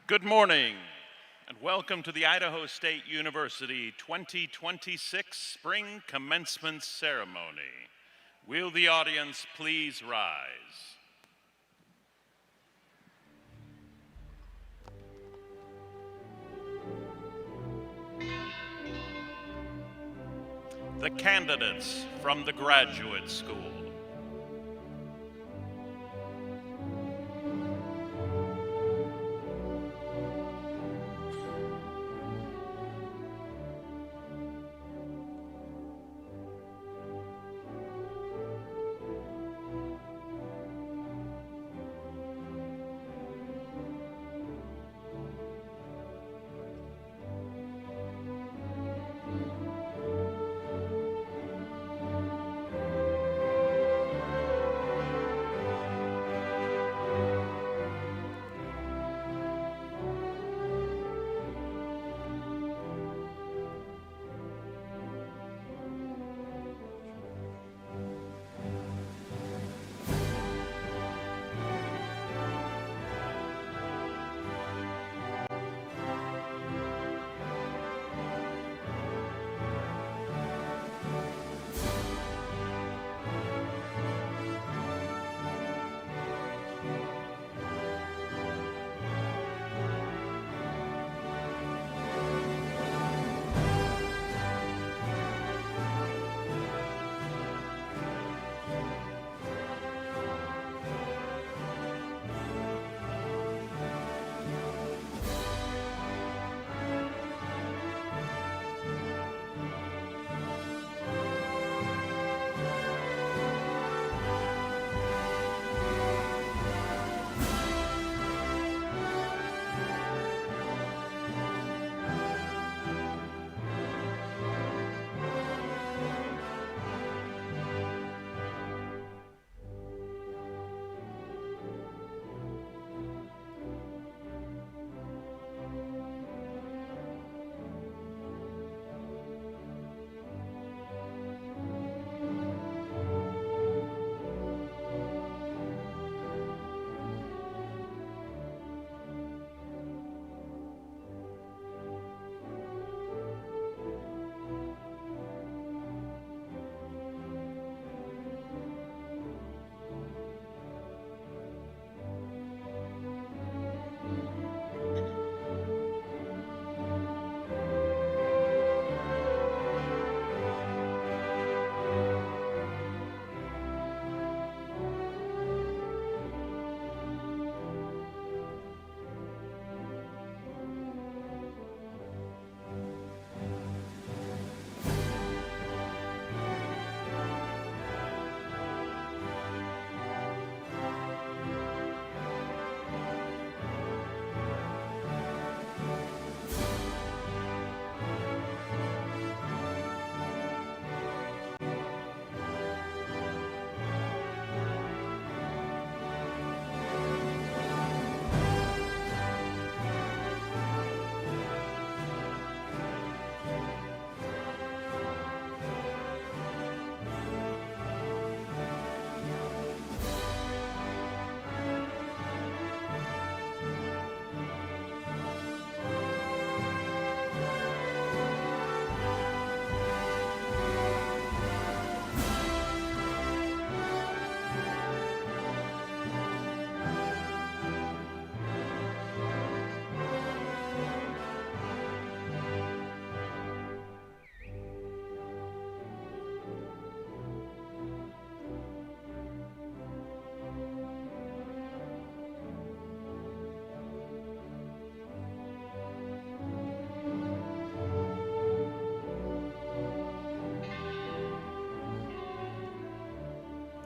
Good morning, and welcome to the Idaho State University 2026 Spring Commencement Ceremony. Will the audience please rise? The candidates from the graduate school.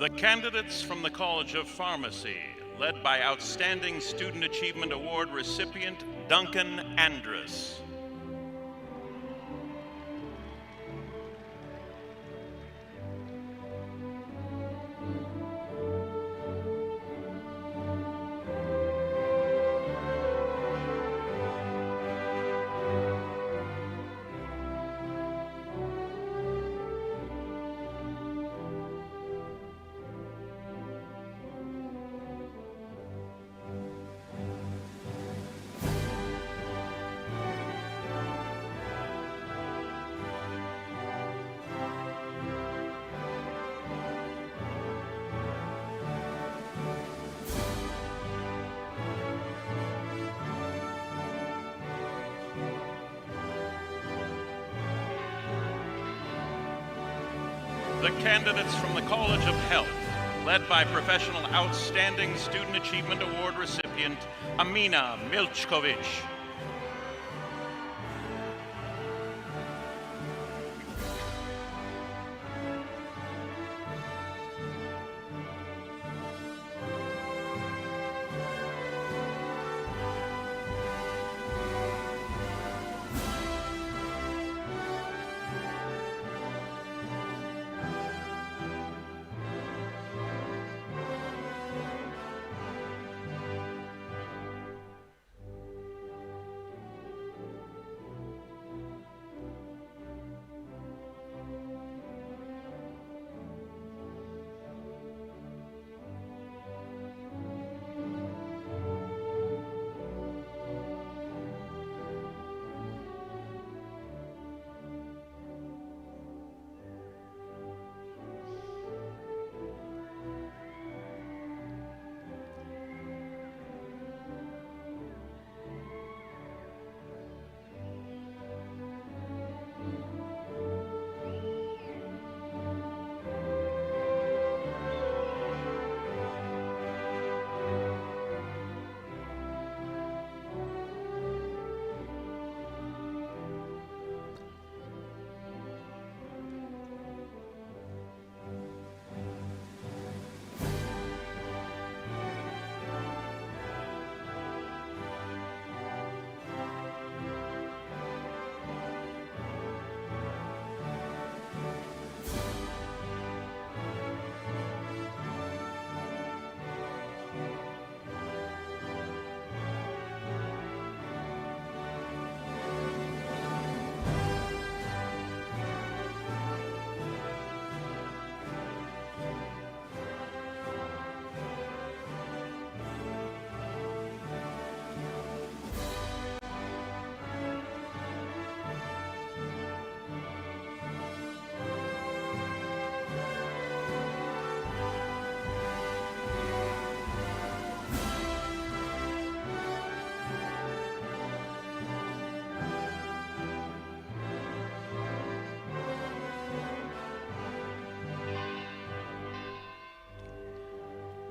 The candidates from the College of Pharmacy, led by Outstanding Student Achievement Award recipient Duncan Andrus. The candidates from the College of Health, led by Professional Outstanding Student Achievement Award recipient Amina Milchkovic.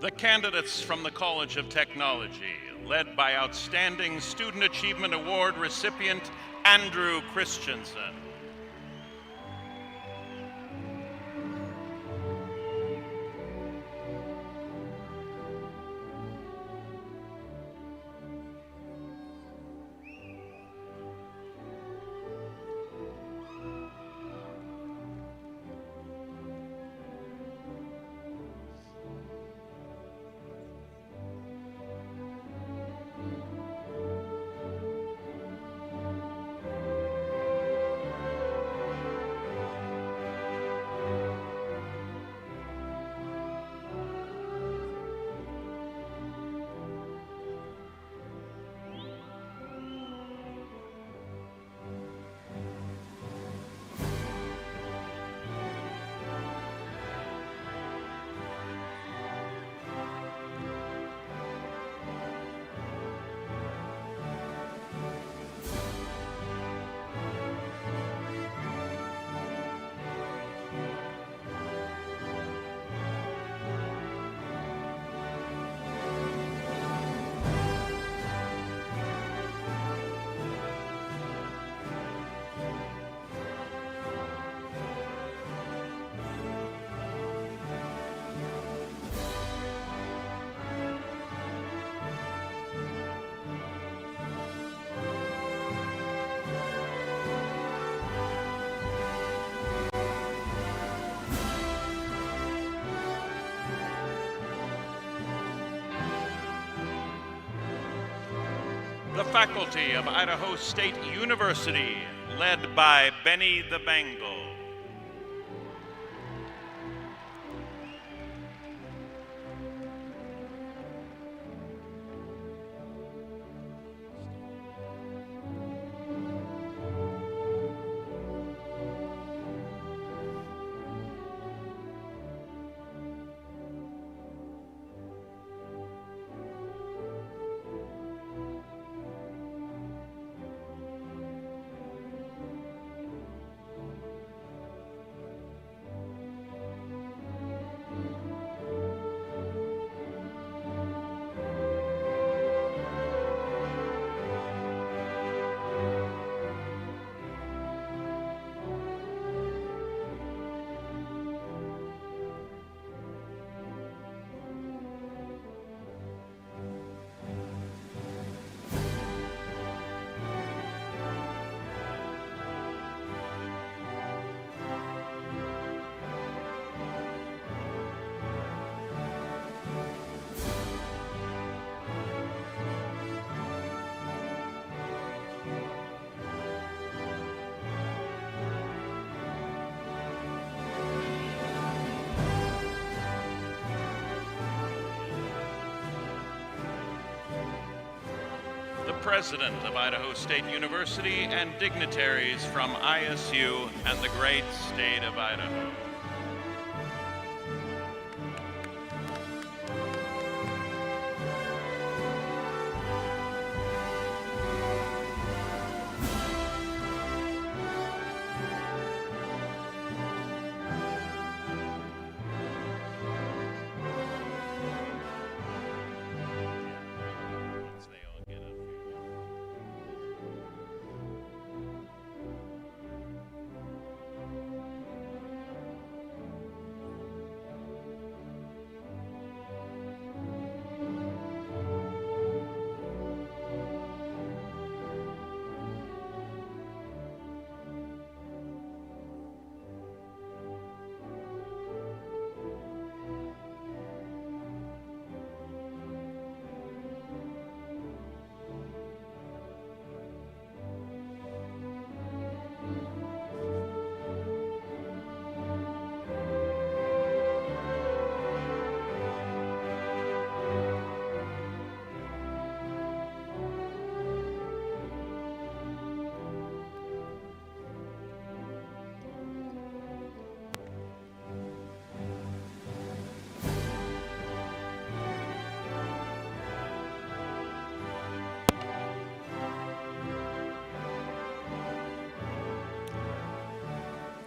The candidates from the College of Technology, led by Outstanding Student Achievement Award recipient Andrew Christensen. The faculty of Idaho State University, led by Benny the Bengal. the president of Idaho State University, and dignitaries from ISU and the great state of Idaho.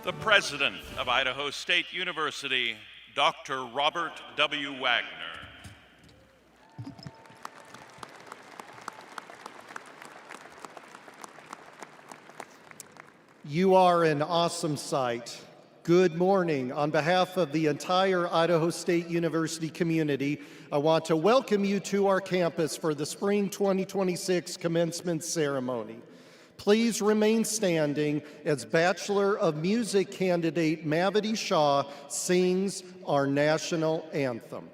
The president of Idaho State University, Dr. Robert W. Wagner. You are an awesome sight. Good morning. On behalf of the entire Idaho State University community, I want to welcome you to our campus for the Spring 2026 commencement ceremony. Please remain standing as Bachelor of Music candidate Mavity Shaw sings our national anthem.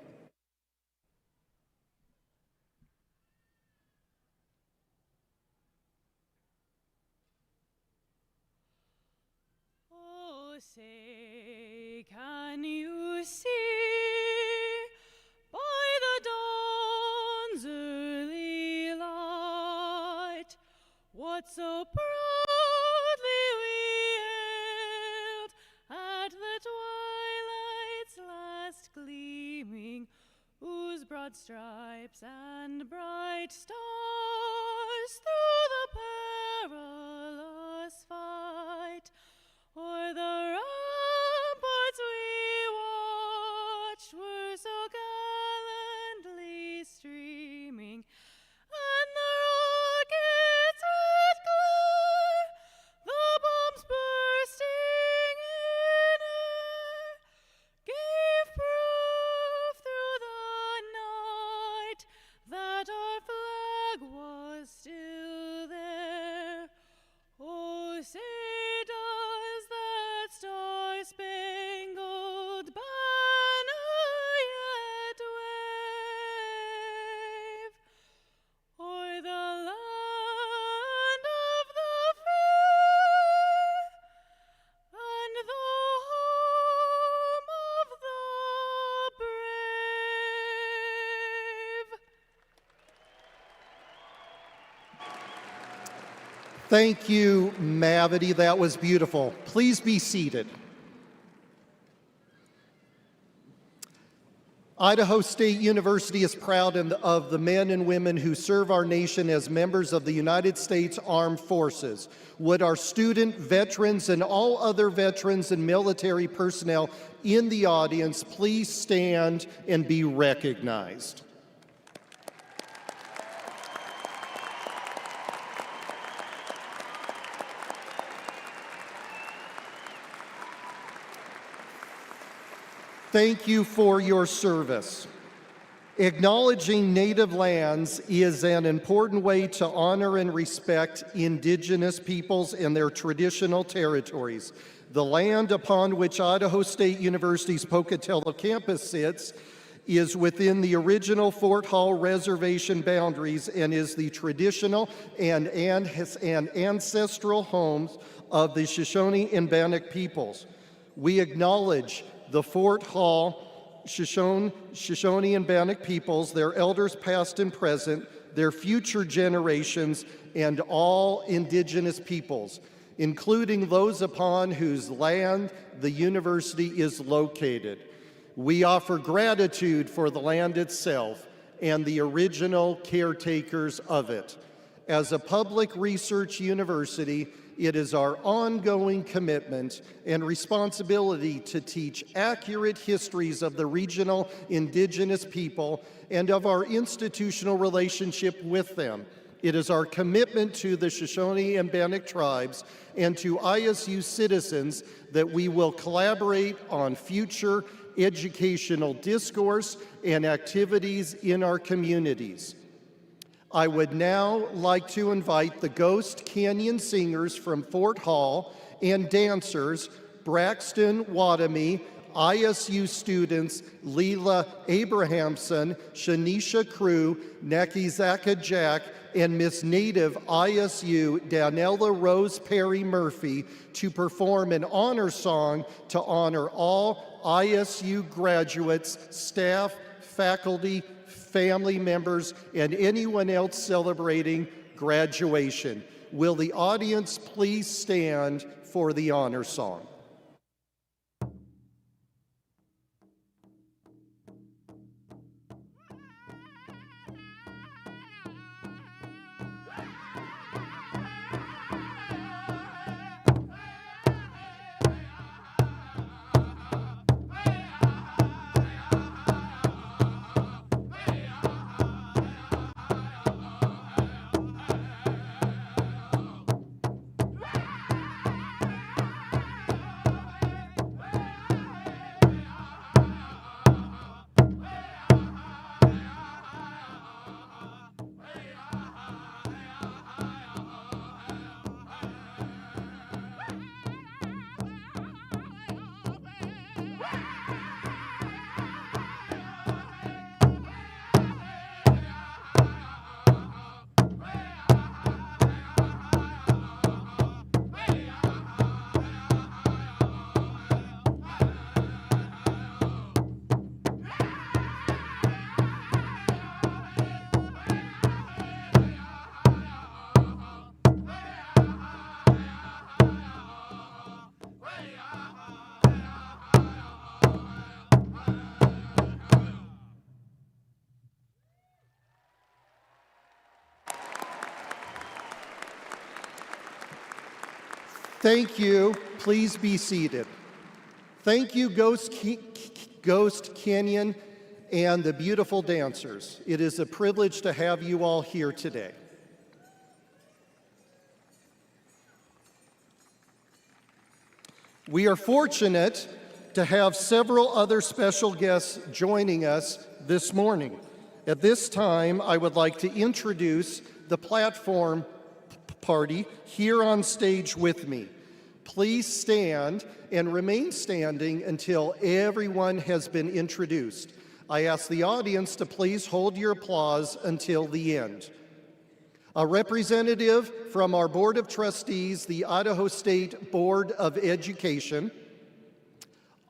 Oh, say, can you see by the dawn's early light what so proudly we hailed at the twilight's last gleaming, whose broad stripes and bright stars through the perilous fight o'er the ramparts we watched were so gallantly streaming, and the rockets' red glare, the bombs bursting in air, gave proof through the night that our flag was still there. Oh, say does that star-spangled banner yet wave o'er the land of the free and the home of the brave? Thank you, Mavity. That was beautiful. Please be seated. Idaho State University is proud of the men and women who serve our nation as members of the United States Armed Forces. Would our student, veterans, and all other veterans and military personnel in the audience please stand and be recognized? Thank you for your service. Acknowledging native lands is an important way to honor and respect indigenous peoples and their traditional territories. The land upon which Idaho State University's Pocatello campus sits is within the original Fort Hall Reservation boundaries and is the traditional and ancestral homes of the Shoshone and Bannock peoples. We acknowledge the Fort Hall Shoshone and Bannock peoples, their elders past and present, their future generations, and all Indigenous peoples, including those upon whose land the university is located. We offer gratitude for the land itself and the original caretakers of it. As a public research university, it is our ongoing commitment and responsibility to teach accurate histories of the regional Indigenous people and of our institutional relationship with them. It is our commitment to the Shoshone and Bannock tribes and to ISU citizens that we will collaborate on future educational discourse and activities in our communities. I would now like to invite the Ghost Canyon Singers from Fort Hall and dancers Braxton Wadamy, ISU students Leela Abrahamson, Shanisha Crew, Nakizaka Jack, and Miss Native ISU Danella Rose Perry Murphy to perform an honor song to honor all ISU graduates, staff, faculty, family members, and anyone else celebrating graduation. Will the audience please stand for the honor song? Thank you. Please be seated. Thank you, Ghost Canyon and the beautiful dancers. It is a privilege to have you all here today. We are fortunate to have several other special guests joining us this morning. At this time, I would like to introduce the platform party here on stage with me. Please stand and remain standing until everyone has been introduced. I ask the audience to please hold your applause until the end. A representative from our Board of Trustees, the Idaho State Board of Education,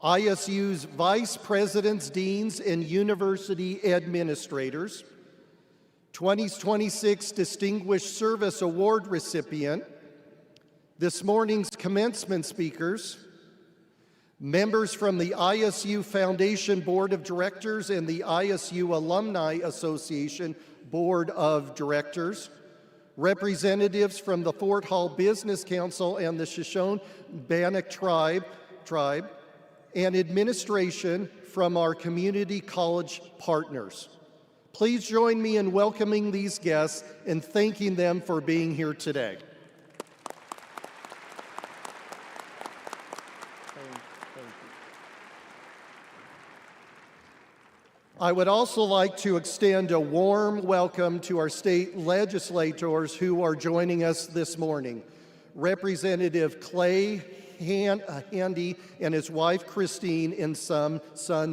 ISU's Vice Presidents, Deans, and University Administrators, 2026 Distinguished Service Award recipient, this morning's commencement speakers, members from the ISU Foundation Board of Directors and the ISU Alumni Association Board of Directors, representatives from the Fort Hall Business Council and the Shoshone Bannock tribe, and administration from our community college partners. Please join me in welcoming these guests and thanking them for being here today. I would also like to extend a warm welcome to our state legislators who are joining us this morning. Representative Clay Handy and his wife Christine and son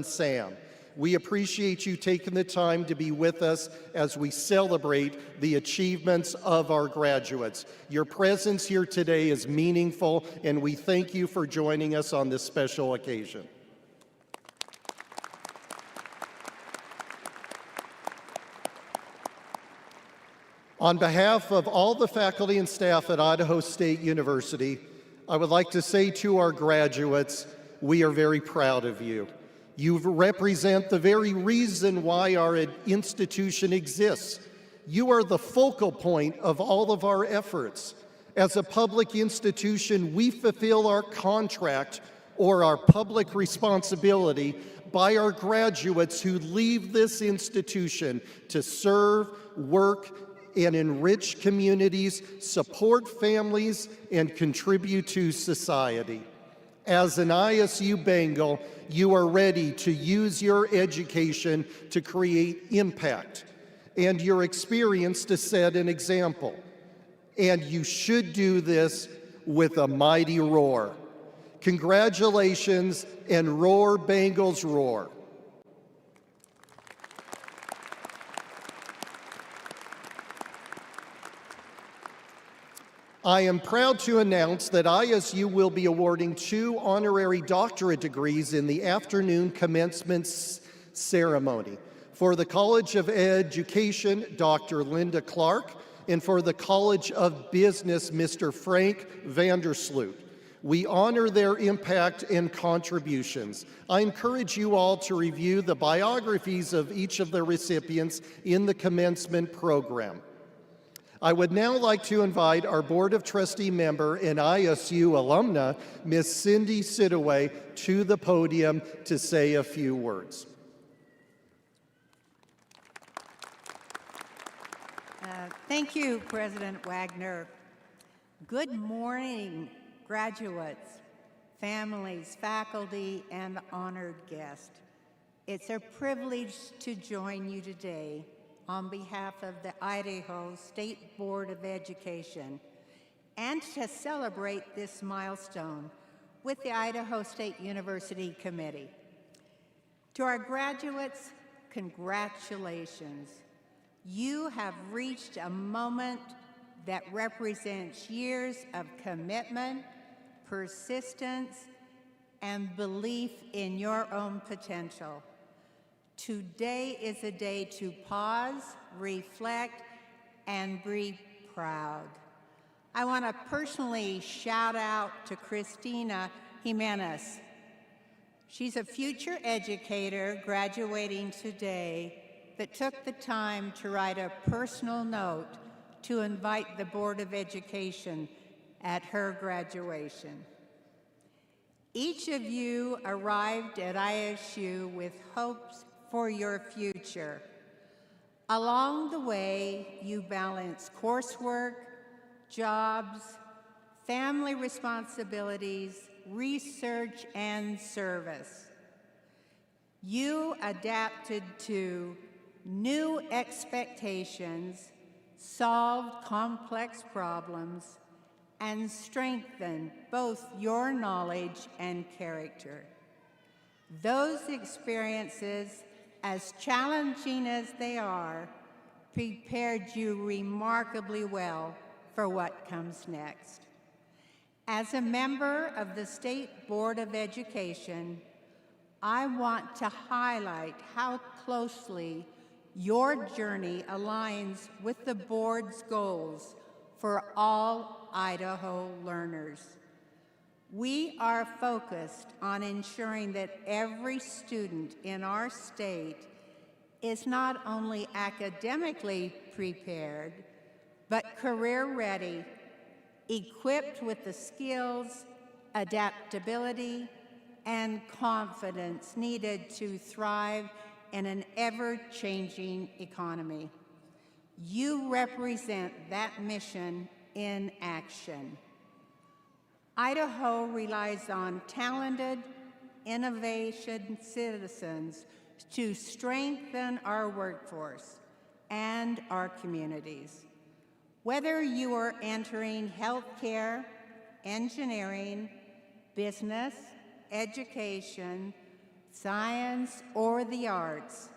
Sam. We appreciate you taking the time to be with us as we celebrate the achievements of our graduates. Your presence here today is meaningful, and we thank you for joining us on this special occasion. On behalf of all the faculty and staff at Idaho State University, I would like to say to our graduates, we are very proud of you. You represent the very reason why our institution exists. You are the focal point of all of our efforts. As a public institution, we fulfill our contract or our public responsibility by our graduates who leave this institution to serve, work, and enrich communities, support families, and contribute to society. As an ISU Bengal, you are ready to use your education to create impact and your experience to set an example. And you should do this with a mighty roar. Congratulations, and roar, Bengals, roar. I am proud to announce that ISU will be awarding 2 honorary doctorate degrees in the afternoon commencement ceremony. For the College of Education, Dr. Linda Clark, and for the College of Business, Mr. Frank Vandersloot. We honor their impact and contributions. I encourage you all to review the biographies of each of the recipients in the commencement program. I would now like to invite our Board of Trustee member and ISU alumna, Ms. Cindy Sidaway, to the podium to say a few words. Thank you, President Wagner. Good morning, graduates, families, faculty, and honored guests. It's a privilege to join you today on behalf of the Idaho State Board of Education and to celebrate this milestone with the Idaho State University Committee. To our graduates, congratulations. You have reached a moment that represents years of commitment, persistence, and belief in your own potential. Today is a day to pause, reflect, and be proud. I want to personally shout out to Christina Jimenez. She's a future educator graduating today that took the time to write a personal note to invite the Board of Education at her graduation. Each of you arrived at ISU with hopes for your future. Along the way, you balance coursework, jobs, family responsibilities, research, and service. You adapted to new expectations, solved complex problems, and strengthened both your knowledge and character. Those experiences, as challenging as they are, prepared you remarkably well for what comes next. As a member of the State Board of Education, I want to highlight how closely your journey aligns with the board's goals for all Idaho learners. We are focused on ensuring that every student in our state is not only academically prepared, but career ready, equipped with the skills, adaptability, and confidence needed to thrive in an ever-changing economy. You represent that mission in action. Idaho relies on talented, innovation citizens to strengthen our workforce and our communities. Whether you are entering healthcare, engineering, business, education, science, or the arts,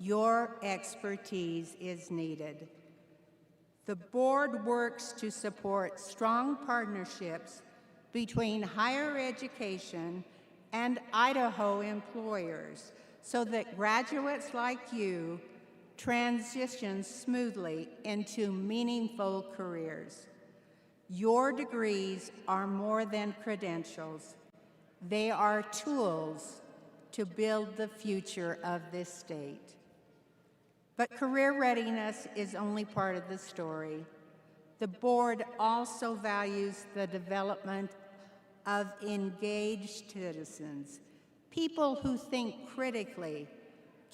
your expertise is needed. The board works to support strong partnerships between higher education and Idaho employers so that graduates like you transition smoothly into meaningful careers. Your degrees are more than credentials. They are tools to build the future of this state. But career readiness is only part of the story. The board also values the development of engaged citizens, people who think critically,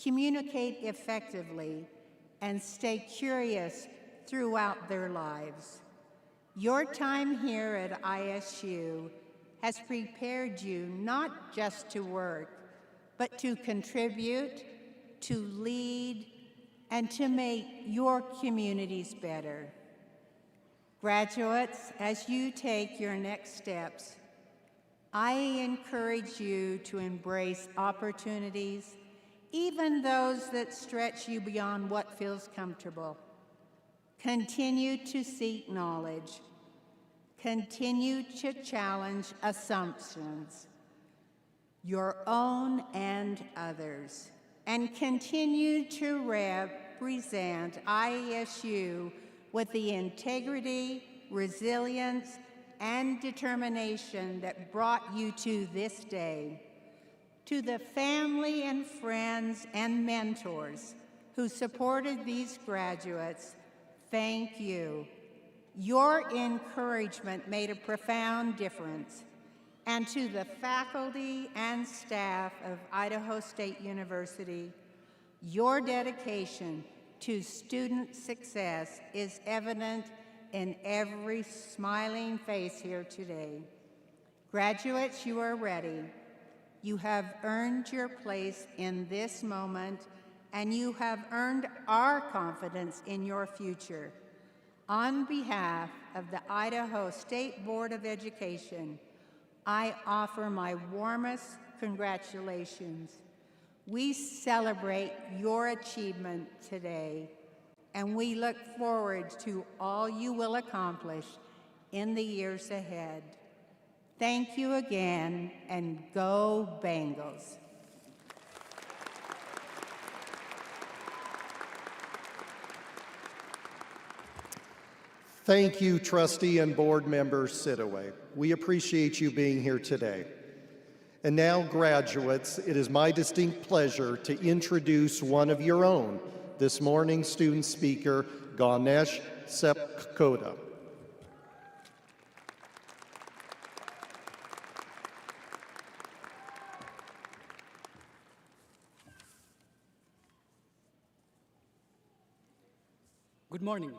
communicate effectively, and stay curious throughout their lives. Your time here at ISU has prepared you not just to work, but to contribute, to lead, and to make your communities better. Graduates, as you take your next steps, I encourage you to embrace opportunities, even those that stretch you beyond what feels comfortable. Continue to seek knowledge. Continue to challenge assumptions, your own and others, and continue to represent ISU with the integrity, resilience, and determination that brought you to this day. To the family and friends and mentors who supported these graduates, thank you. Your encouragement made a profound difference. And to the faculty and staff of Idaho State University, your dedication to student success is evident in every smiling face here today. Graduates, you are ready. You have earned your place in this moment, and you have earned our confidence in your future. On behalf of the Idaho State Board of Education, I offer my warmest congratulations. We celebrate your achievement today, and we look forward to all you will accomplish in the years ahead. Thank you again, and go Bengals. Thank you, trustee and board member Sitaway. We appreciate you being here today. And now, graduates, it is my distinct pleasure to introduce one of your own, this morning's student speaker, Ganesh Sepkoda. Good morning.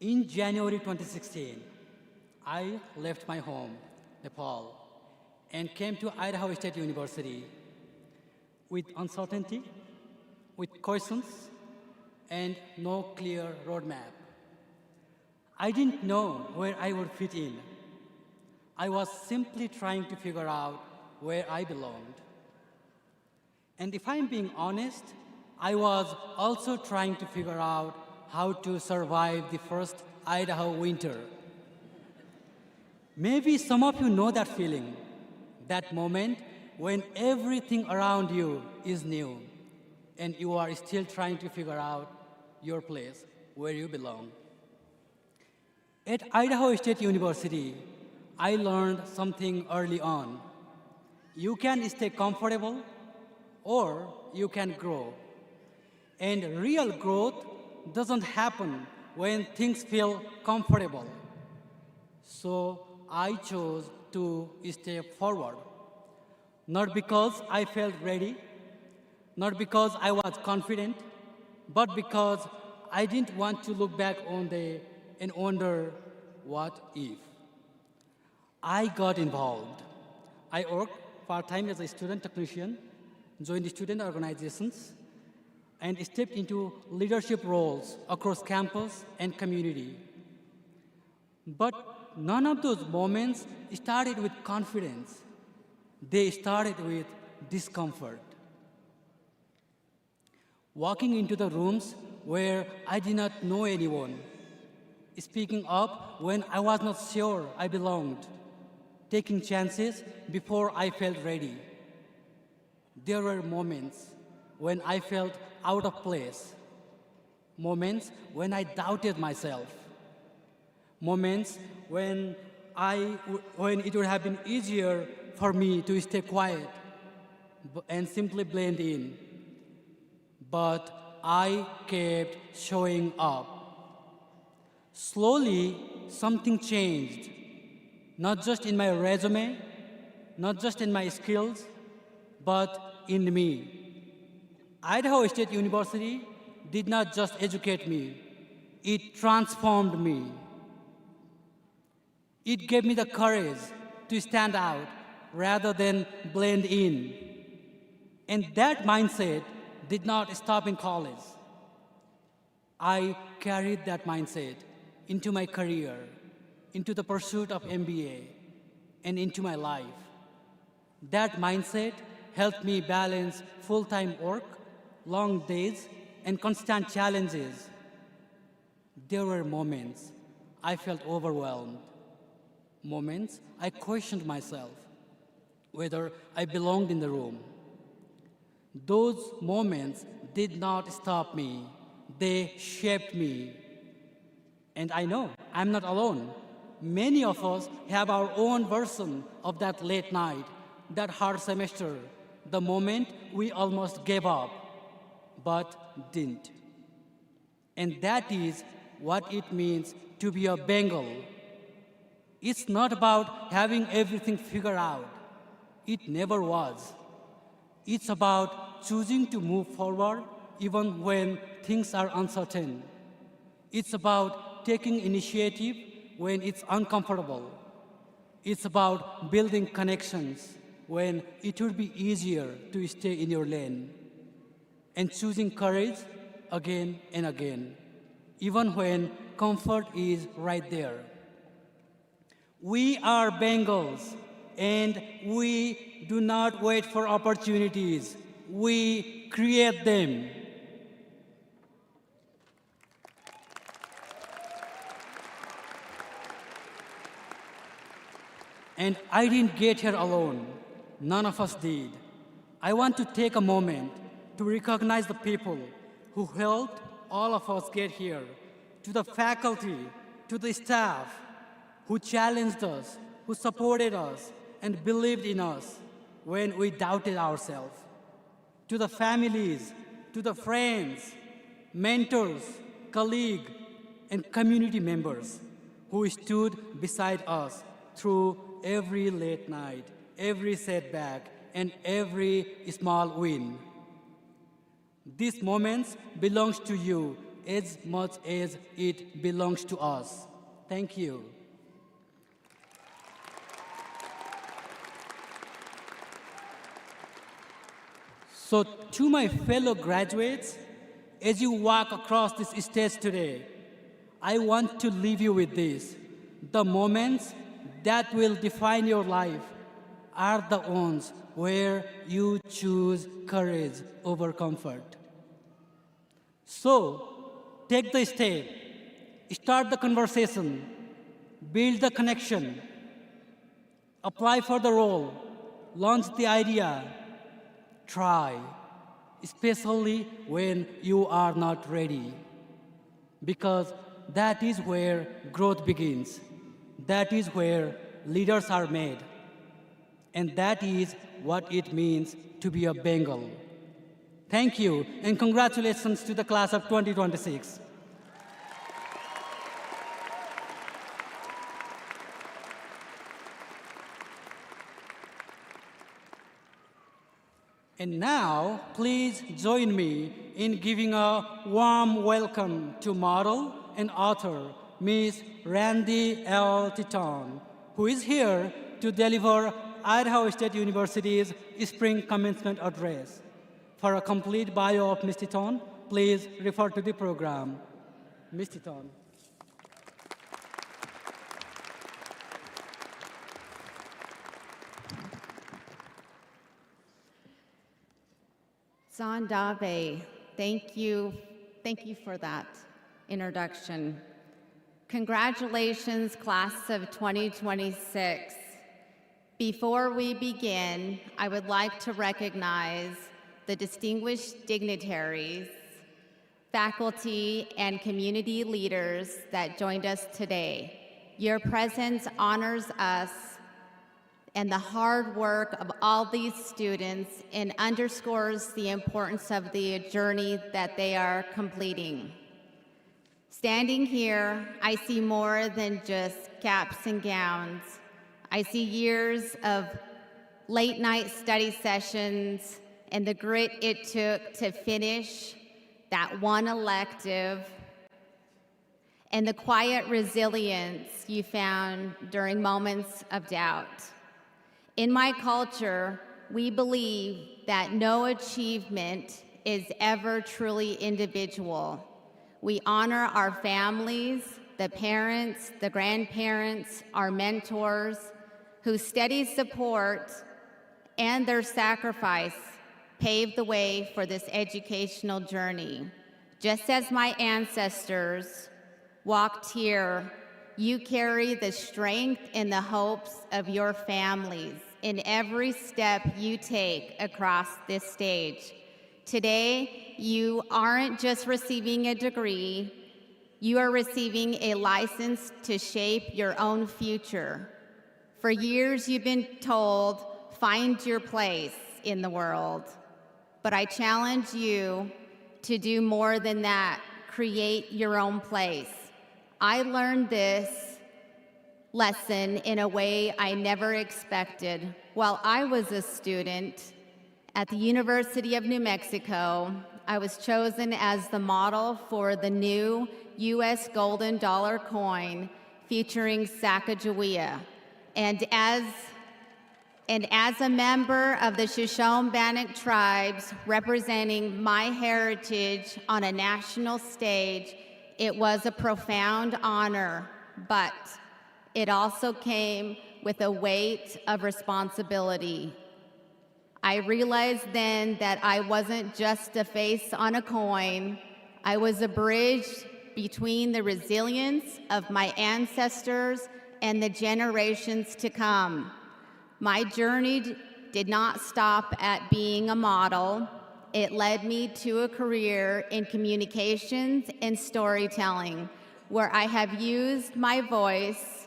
In January 2016, I left my home, Nepal, and came to Idaho State University with uncertainty, with questions, and no clear roadmap. I didn't know where I would fit in. I was simply trying to figure out where I belonged. And if I'm being honest, I was also trying to figure out how to survive the first Idaho winter. Maybe some of you know that feeling, that moment when everything around you is new and you are still trying to figure out your place, where you belong. At Idaho State University, I learned something early on. You can stay comfortable or you can grow. And real growth doesn't happen when things feel comfortable. So I chose to step forward, not because I felt ready, not because I was confident, but because I didn't want to look back on and wonder, what if? I got involved. I worked part-time as a student technician, joined student organizations, and stepped into leadership roles across campus and community. But none of those moments started with confidence. They started with discomfort. Walking into the rooms where I did not know anyone, speaking up when I was not sure I belonged, taking chances before I felt ready. There were moments when I felt out of place, moments when I doubted myself, moments when it would have been easier for me to stay quiet and simply blend in. But I kept showing up. Slowly, something changed, not just in my resume, not just in my skills, but in me. Idaho State University did not just educate me, it transformed me. It gave me the courage to stand out rather than blend in. And that mindset did not stop in college. I carried that mindset into my career, into the pursuit of MBA, and into my life. That mindset helped me balance full-time work, long days, and constant challenges. There were moments I felt overwhelmed, moments I questioned myself, whether I belonged in the room. Those moments did not stop me, they shaped me. And I know I'm not alone. Many of us have our own version of that late night, that hard semester, the moment we almost gave up, but didn't. And that is what it means to be a Bengal. It's not about having everything figured out. It never was. It's about choosing to move forward even when things are uncertain. It's about taking initiative when it's uncomfortable. It's about building connections when it would be easier to stay in your lane. And choosing courage again and again, even when comfort is right there. We are Bengals, and we do not wait for opportunities. We create them. And I didn't get here alone. None of us did. I want to take a moment to recognize the people who helped all of us get here, to the faculty, to the staff, who challenged us, who supported us, and believed in us when we doubted ourselves, to the families, to the friends, mentors, colleagues, and community members who stood beside us through every late night, every setback, and every small win. These moments belongs to you as much as it belongs to us. Thank you. So to my fellow graduates, as you walk across this stage today, I want to leave you with this. The moments that will define your life are the ones where you choose courage over comfort. So, take the step, start the conversation, build the connection, apply for the role, launch the idea, try, especially when you are not ready. Because that is where growth begins. That is where leaders are made. And that is what it means to be a Bengal. Thank you, and congratulations to the class of 2026. And now, please join me in giving a warm welcome to model and author, Ms. Randy L. Titon, who is here to deliver Idaho State University's Spring Commencement Address. For a complete bio of Ms. Titon, please refer to the program. Ms. Titon. Zandave, thank you for that introduction. Congratulations, class of 2026. Before we begin, I would like to recognize the distinguished dignitaries, faculty, and community leaders that joined us today. Your presence honors us and the hard work of all these students and underscores the importance of the journey that they are completing. Standing here, I see more than just caps and gowns. I see years of late night study sessions and the grit it took to finish that one elective, and the quiet resilience you found during moments of doubt. In my culture, we believe that no achievement is ever truly individual. We honor our families, the parents, the grandparents, our mentors, whose steady support and their sacrifice paved the way for this educational journey. Just as my ancestors walked here, you carry the strength and the hopes of your families in every step you take across this stage. Today, you aren't just receiving a degree, you are receiving a license to shape your own future. For years, you've been told, find your place in the world. But I challenge you to do more than that, create your own place. I learned this lesson in a way I never expected. While I was a student at the University of New Mexico, I was chosen as the model for the new U.S. golden dollar coin featuring Sacagawea. And as a member of the Shoshone-Bannock tribes representing my heritage on a national stage, it was a profound honor, but it also came with a weight of responsibility. I realized then that I wasn't just a face on a coin. I was a bridge between the resilience of my ancestors and the generations to come. My journey did not stop at being a model. It led me to a career in communications and storytelling, where I have used my voice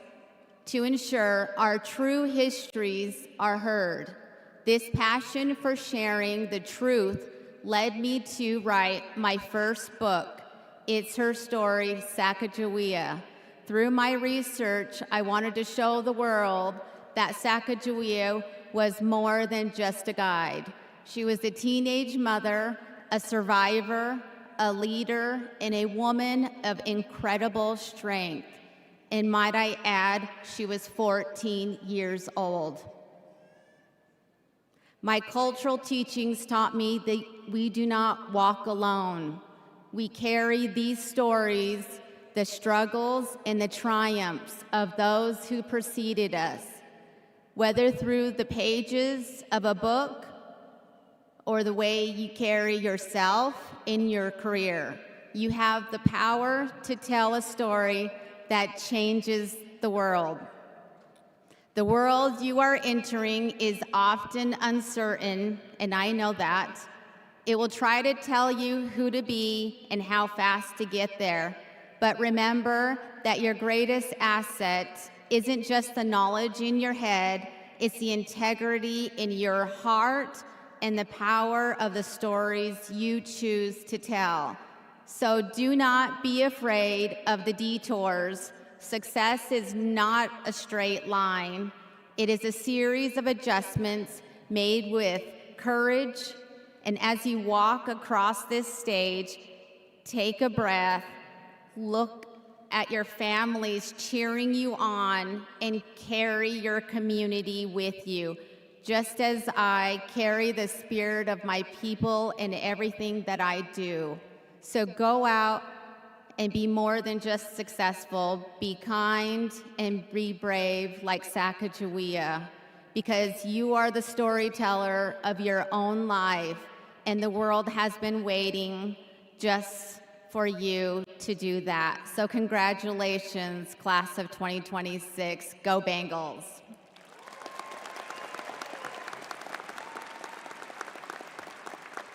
to ensure our true histories are heard. This passion for sharing the truth led me to write my first book, It's Her Story, Sacagawea. Through my research, I wanted to show the world that Sacagawea was more than just a guide. She was a teenage mother, a survivor, a leader, and a woman of incredible strength. And might I add, she was 14 years old. My cultural teachings taught me that we do not walk alone. We carry these stories, the struggles and the triumphs of those who preceded us, whether through the pages of a book or the way you carry yourself in your career. You have the power to tell a story that changes the world. The world you are entering is often uncertain, and I know that. It will try to tell you who to be and how fast to get there. But remember that your greatest asset isn't just the knowledge in your head, it's the integrity in your heart and the power of the stories you choose to tell. So do not be afraid of the detours. Success is not a straight line. It is a series of adjustments made with courage. And as you walk across this stage, take a breath, look at your families cheering you on, and carry your community with you, just as I carry the spirit of my people in everything that I do. So go out and be more than just successful. Be kind and be brave like Sacagawea, because you are the storyteller of your own life, and the world has been waiting just for you to do that. So congratulations, class of 2026. Go Bengals. Thank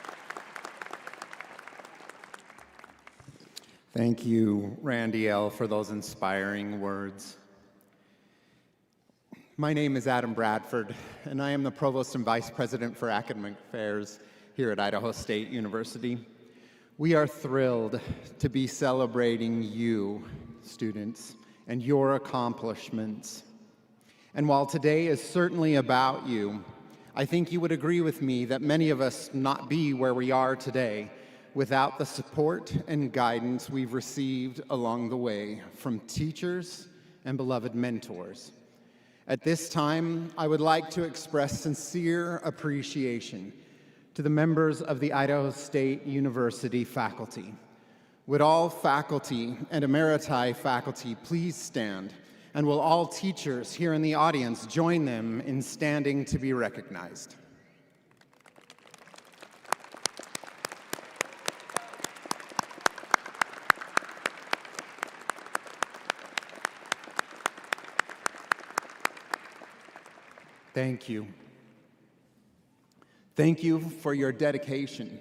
Thank you, Randy L., for those inspiring words. My name is Adam Bradford, and I am the Provost and Vice President for Academic Affairs here at Idaho State University. We are thrilled to be celebrating you, students, and your accomplishments. And while today is certainly about you, I think you would agree with me that many of us not be where we are today without the support and guidance we've received along the way from teachers and beloved mentors. At this time, I would like to express sincere appreciation to the members of the Idaho State University faculty. Would all faculty and emeriti faculty please stand, and will all teachers here in the audience join them in standing to be recognized? Thank you. Thank you for your dedication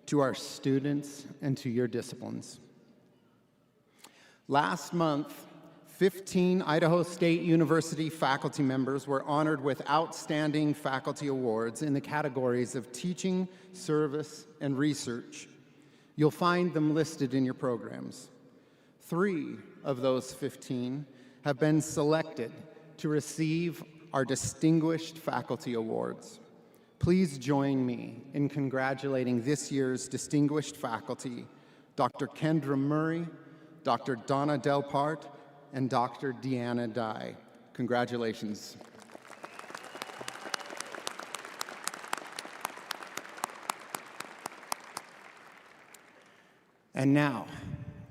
to our students and to your disciplines. Last month, 15 Idaho State University faculty members were honored with outstanding faculty awards in the categories of teaching, service, and research. You'll find them listed in your programs. 3 of those 15 have been selected to receive our distinguished faculty awards. Please join me in congratulating this year's distinguished faculty, Dr. Kendra Murray, Dr. Donna Delpart, and Dr. Deanna Dye. Congratulations. And now,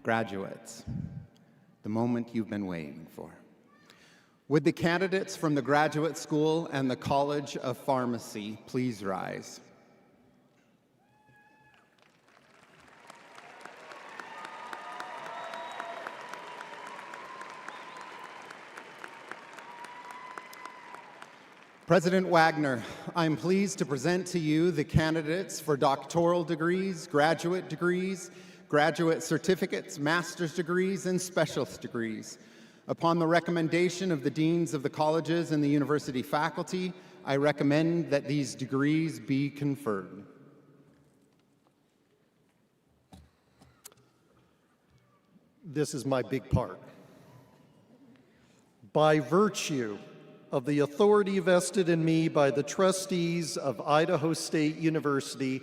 graduates, the moment you've been waiting for. Would the candidates from the Graduate School and the College of Pharmacy please rise? President Wagner, I'm pleased to present to you the candidates for doctoral degrees, graduate certificates, master's degrees, and specialist degrees. Upon the recommendation of the deans of the colleges and the university faculty, I recommend that these degrees be conferred. This is my big part. By virtue of the authority vested in me by the trustees of Idaho State University,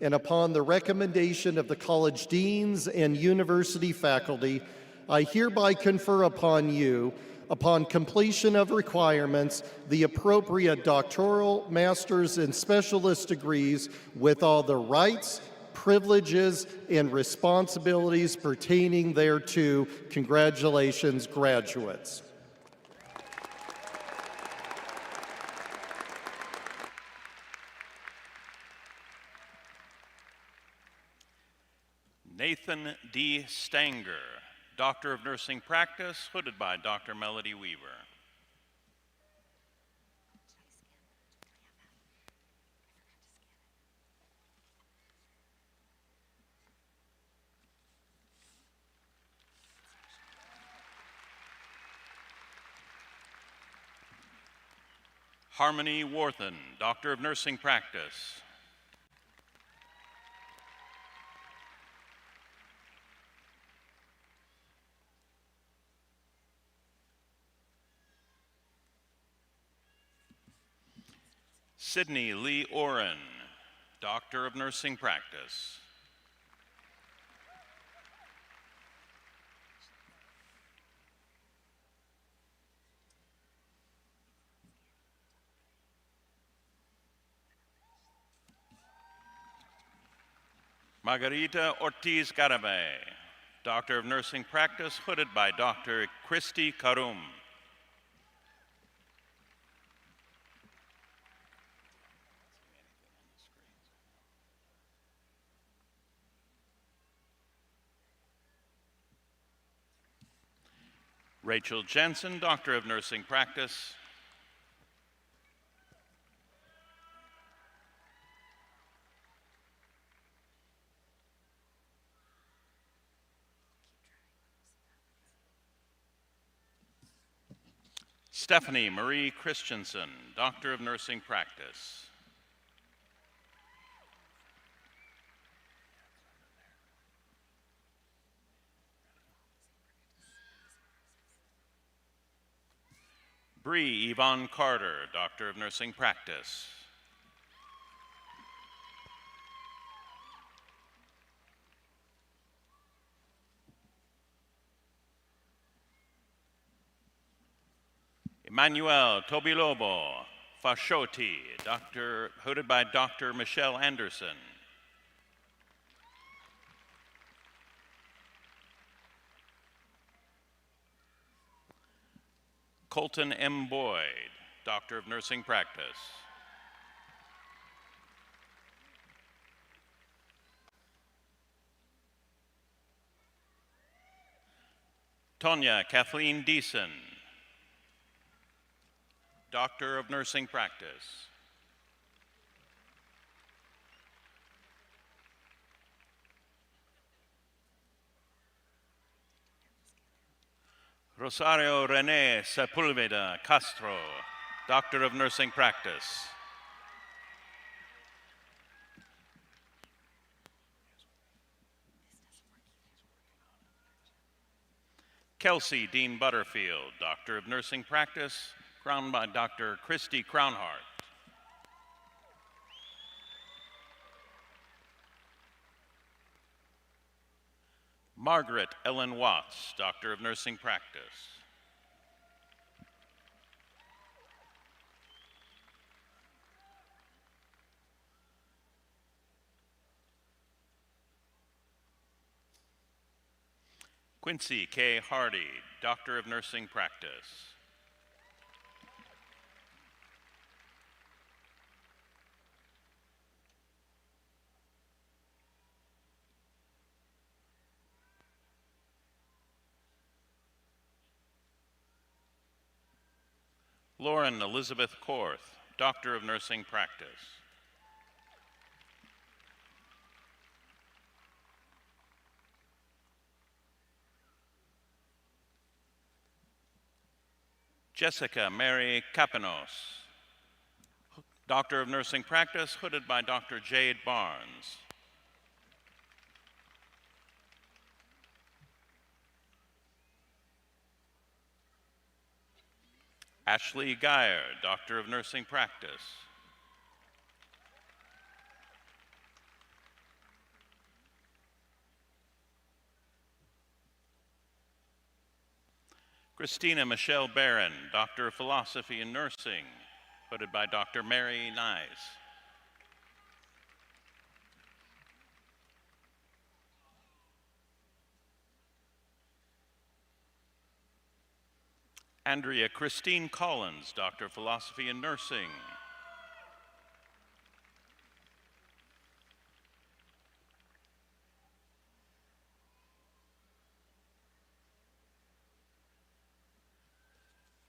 and upon the recommendation of the college deans and university faculty, I hereby confer upon you, upon completion of requirements, the appropriate doctoral, master's, and specialist degrees with all the rights, privileges, and responsibilities pertaining thereto. Congratulations, graduates. Nathan D. Stanger, Doctor of Nursing Practice, hooded by Dr. Melody Weaver. Harmony Warthen, Doctor of Nursing Practice. Sydney Lee Oren, Doctor of Nursing Practice. Margarita Ortiz Garabay, Doctor of Nursing Practice, hooded by Dr. Christy Karum. Rachel Jensen, Doctor of Nursing Practice. Stephanie Marie Christensen, Doctor of Nursing Practice. Bree Yvonne Carter, Doctor of Nursing Practice. Emmanuel Tobilobo Fashoti, hooded by Dr. Michelle Anderson. Colton M. Boyd, Doctor of Nursing Practice. Tonya Kathleen Deason, Doctor of Nursing Practice. Rosario Rene Sepulveda Castro, Doctor of Nursing Practice. Kelsey Dean Butterfield, Doctor of Nursing Practice, crowned by Dr. Christy Crownhart. Margaret Ellen Watts, Doctor of Nursing Practice. Quincy K. Hardy, Doctor of Nursing Practice. Lauren Elizabeth Korth, Doctor of Nursing Practice. Jessica Mary Capanos, Doctor of Nursing Practice, hooded by Dr. Jade Barnes. Ashley Geyer, Doctor of Nursing Practice. Christina Michelle Barron, Doctor of Philosophy and Nursing, hooded by Dr. Mary Nyes. Andrea Christine Collins, Doctor of Philosophy and Nursing.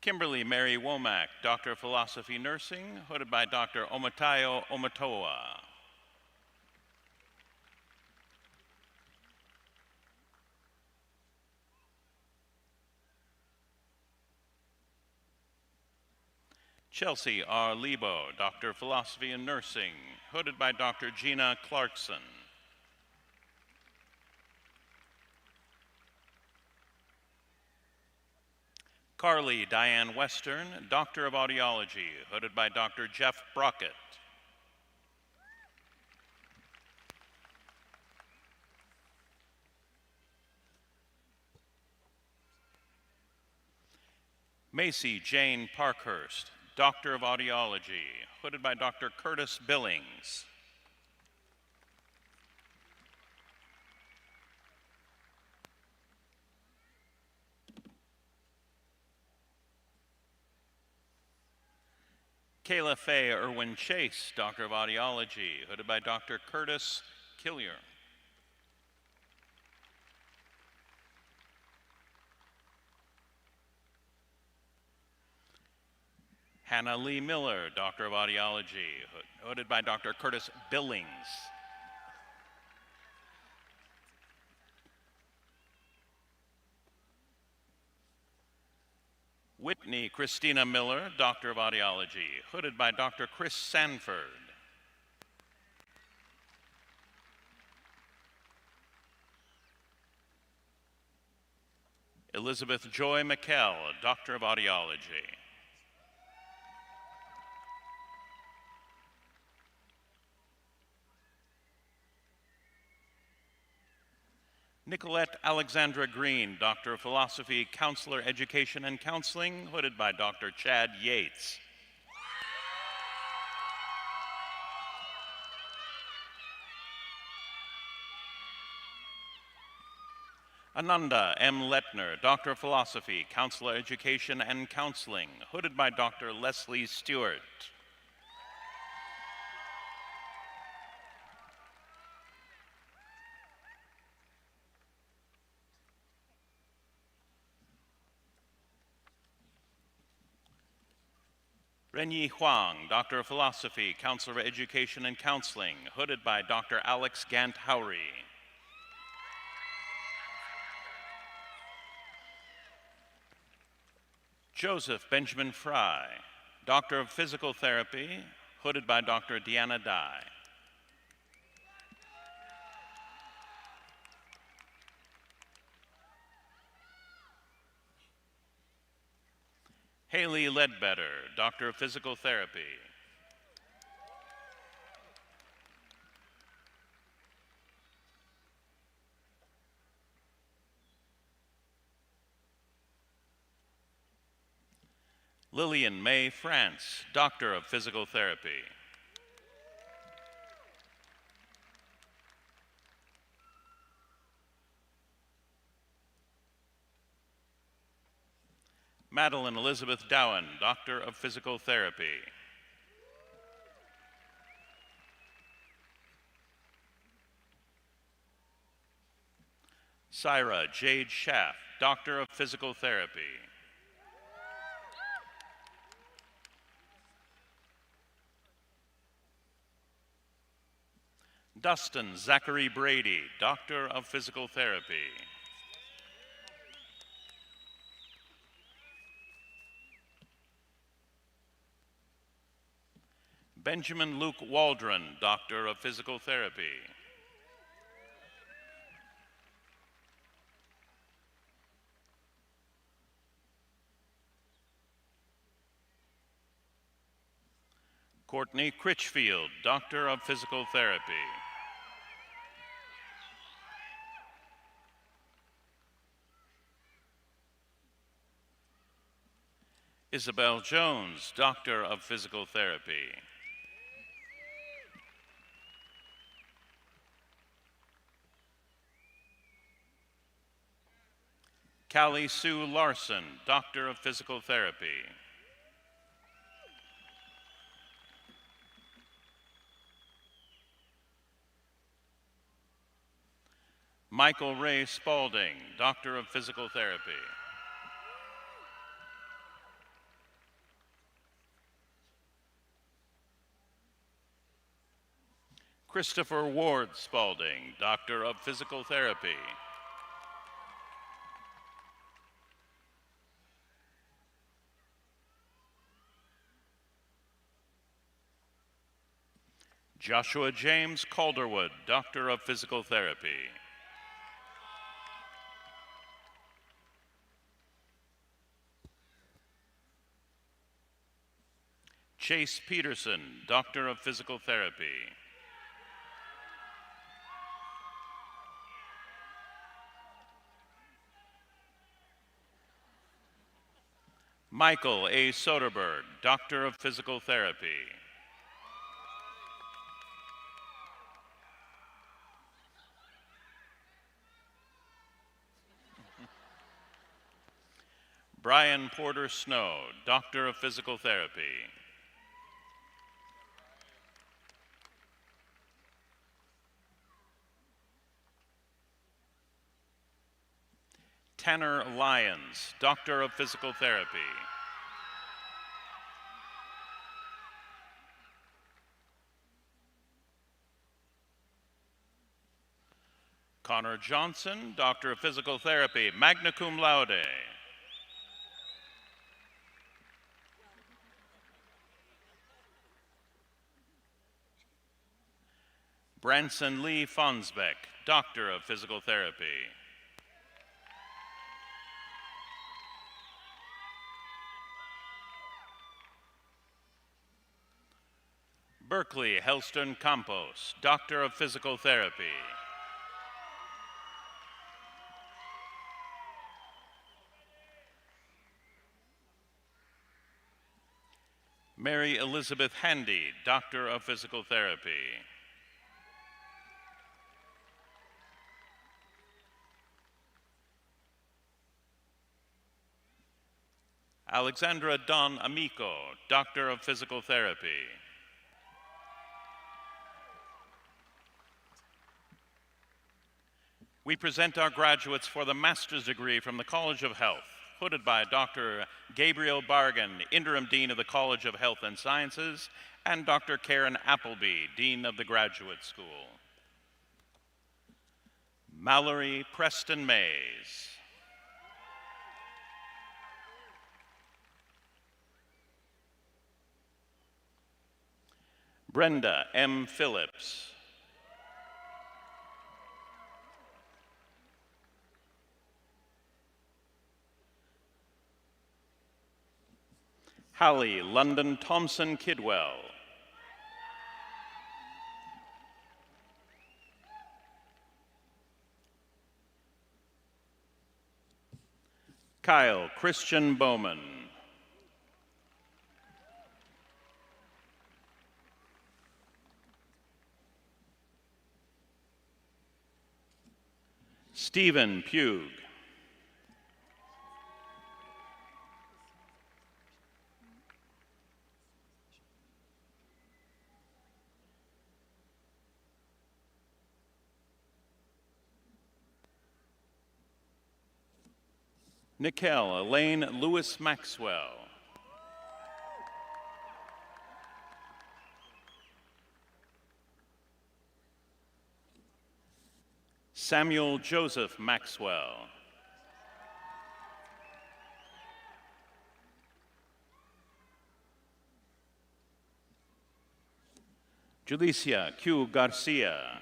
Kimberly Mary Womack, Doctor of Philosophy Nursing, hooded by Dr. Omatayo Omatoa. Chelsea R. Lebo, Doctor of Philosophy and Nursing, hooded by Dr. Gina Clarkson. Carly Diane Western, Doctor of Audiology, hooded by Dr. Jeff Brockett. Macy Jane Parkhurst, Doctor of Audiology, hooded by Dr. Curtis Billings. Kayla Faye Irwin Chase, Doctor of Audiology, hooded by Dr. Curtis Killier. Hannah Lee Miller, Doctor of Audiology, hooded by Dr. Curtis Billings. Whitney Christina Miller, Doctor of Audiology, hooded by Dr. Chris Sanford. Elizabeth Joy McKell, Doctor of Audiology. Nicolette Alexandra Green, Doctor of Philosophy, Counselor, Education, and Counseling, hooded by Dr. Chad Yates. Ananda M. Letner, Doctor of Philosophy, Counselor, Education, and Counseling, hooded by Dr. Leslie Stewart. Renyi Huang, Doctor of Philosophy, Counselor of Education and Counseling, hooded by Dr. Alex Gant-Howry. Joseph Benjamin Fry, Doctor of Physical Therapy, hooded by Dr. Deanna Dye. Haley Ledbetter, Doctor of Physical Therapy. Lillian May France, Doctor of Physical Therapy. Madeline Elizabeth Dowen, Doctor of Physical Therapy. Syra Jade Schaff, Doctor of Physical Therapy. Dustin Zachary Brady, Doctor of Physical Therapy. Benjamin Luke Waldron, Doctor of Physical Therapy. Courtney Critchfield, Doctor of Physical Therapy. Isabel Jones, Doctor of Physical Therapy. Callie Sue Larson, Doctor of Physical Therapy. Michael Ray Spalding, Doctor of Physical Therapy. Christopher Ward Spalding, Doctor of Physical Therapy. Joshua James Calderwood, Doctor of Physical Therapy. Chase Peterson, Doctor of Physical Therapy. Michael A. Soderberg, Doctor of Physical Therapy. Brian Porter Snow, Doctor of Physical Therapy. Tanner Lyons, Doctor of Physical Therapy. Connor Johnson, Doctor of Physical Therapy, magna cum laude. Branson Lee Fonsbeck, Doctor of Physical Therapy. Berkeley Helston Campos, Doctor of Physical Therapy. Mary Elizabeth Handy, Doctor of Physical Therapy. Alexandra Don Amico, Doctor of Physical Therapy. We present our graduates for the master's degree from the College of Health, hooded by Dr. Gabriel Bargan, Interim Dean of the College of Health and Sciences, and Dr. Karen Appleby, Dean of the Graduate School. Mallory Preston Mays. Brenda M. Phillips. Hallie London Thompson Kidwell. Kyle Christian Bowman. Stephen Pugh. Nikel Elaine Lewis Maxwell. Samuel Joseph Maxwell. Julicia Q. Garcia.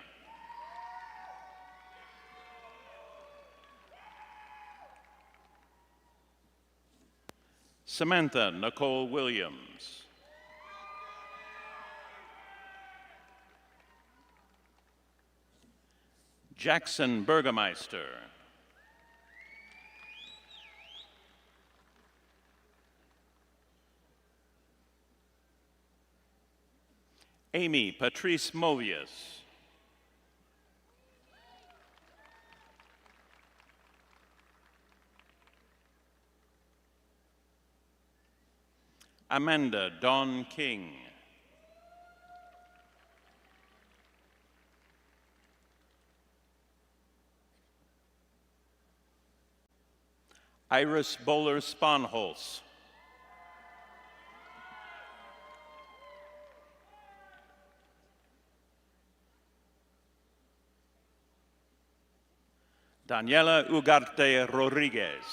Samantha Nicole Williams. Jackson Burgermeister. Amy Patrice Movius. Amanda Dawn King. Iris Bowler Sponholz. Daniela Ugarte Rodriguez.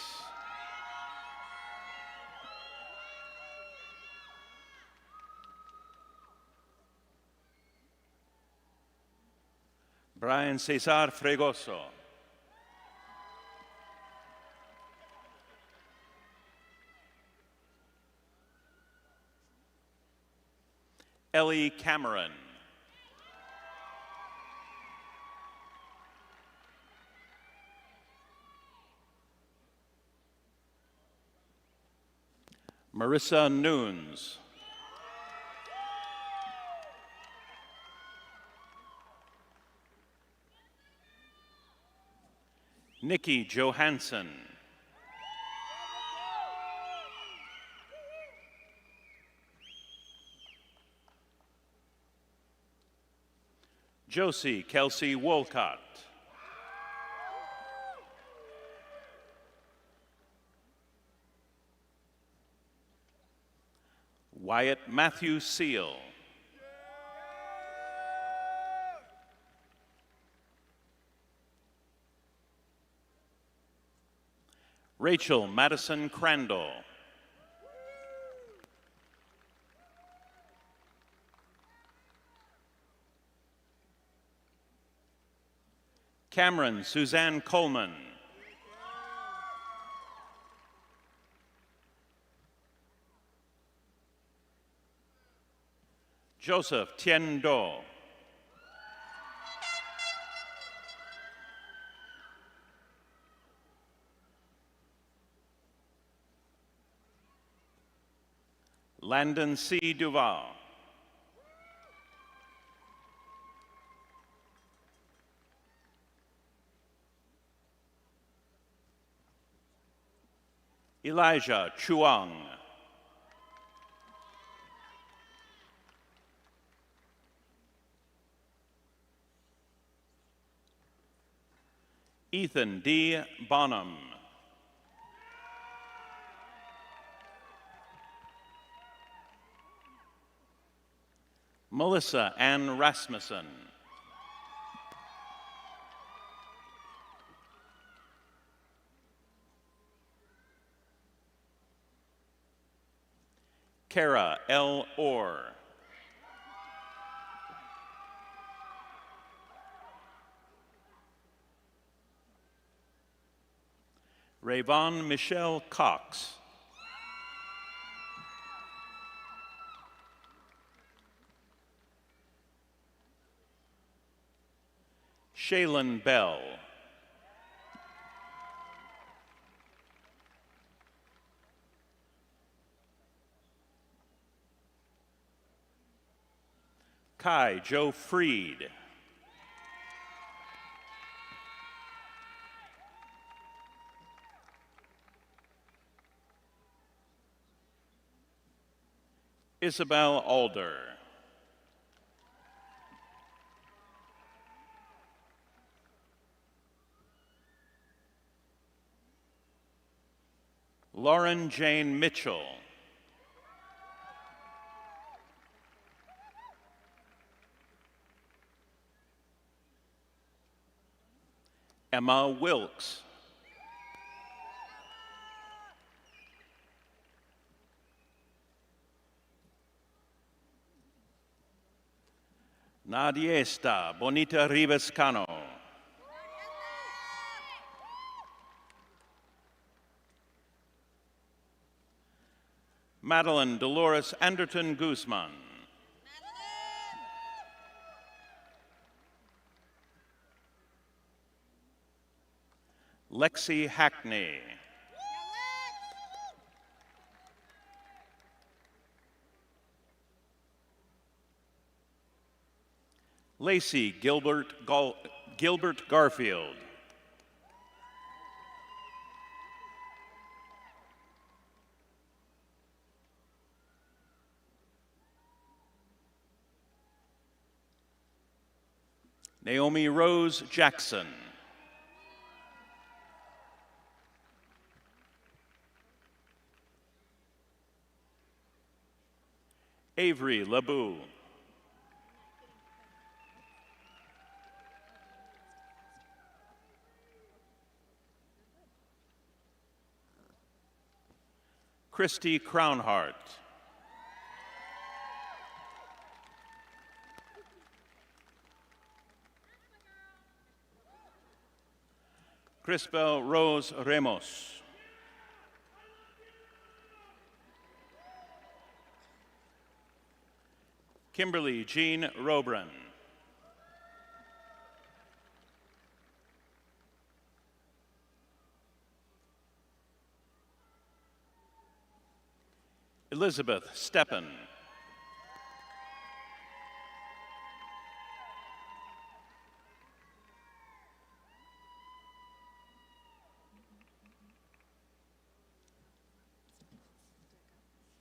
Brian Cesar Fregoso. Ellie Cameron. Marissa Nunes. Nikki Johansson. Josie Kelsey Wolcott. Wyatt Matthew Seal. Rachel Madison Crandall. Cameron Suzanne Coleman. Joseph Tien Do. Landon C. Duval. Elijah Chuang. Ethan D. Bonham. Melissa Ann Rasmussen. Kara L. Orr. Rayvon Michelle Cox. Shaylin Bell. Kai Joe Freed. Isabel Alder. Lauren Jane Mitchell. Emma Wilkes. Nadiesta Bonita Rivas Cano. Madeline Dolores Anderton Guzman. Lexi Hackney. Lacey Gilbert Garfield. Naomi Rose Jackson. Avery Labou. Christy Crownhart. Crisbel Rose Ramos. Kimberly Jean Robran. Elizabeth Steppen.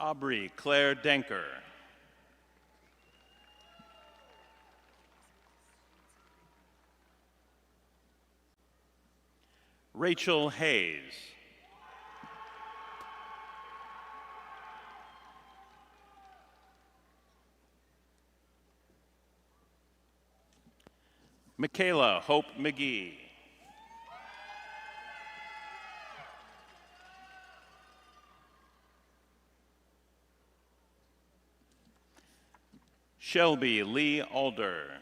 Aubrey Claire Denker. Rachel Hayes. Michaela Hope McGee. Shelby Lee Alder.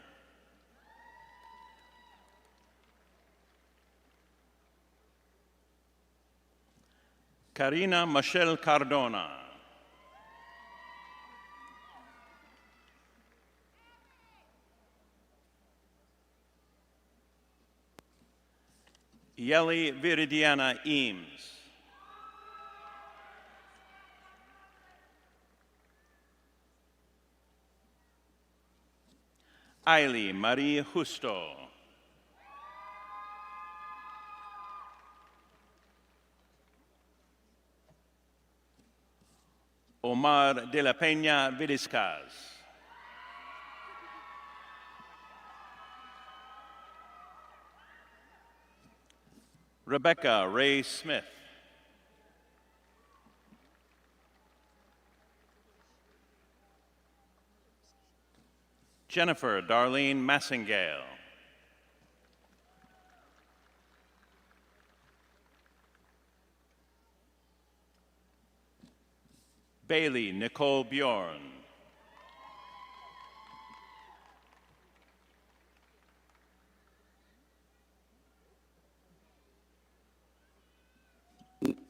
Karina Michelle Cardona. Yeli Viridiana Eames. Ailey Marie Justo. Omar de la Peña Vidiscas. Rebecca Ray Smith. Jennifer Darlene Massingale. Bailey Nicole Bjorn.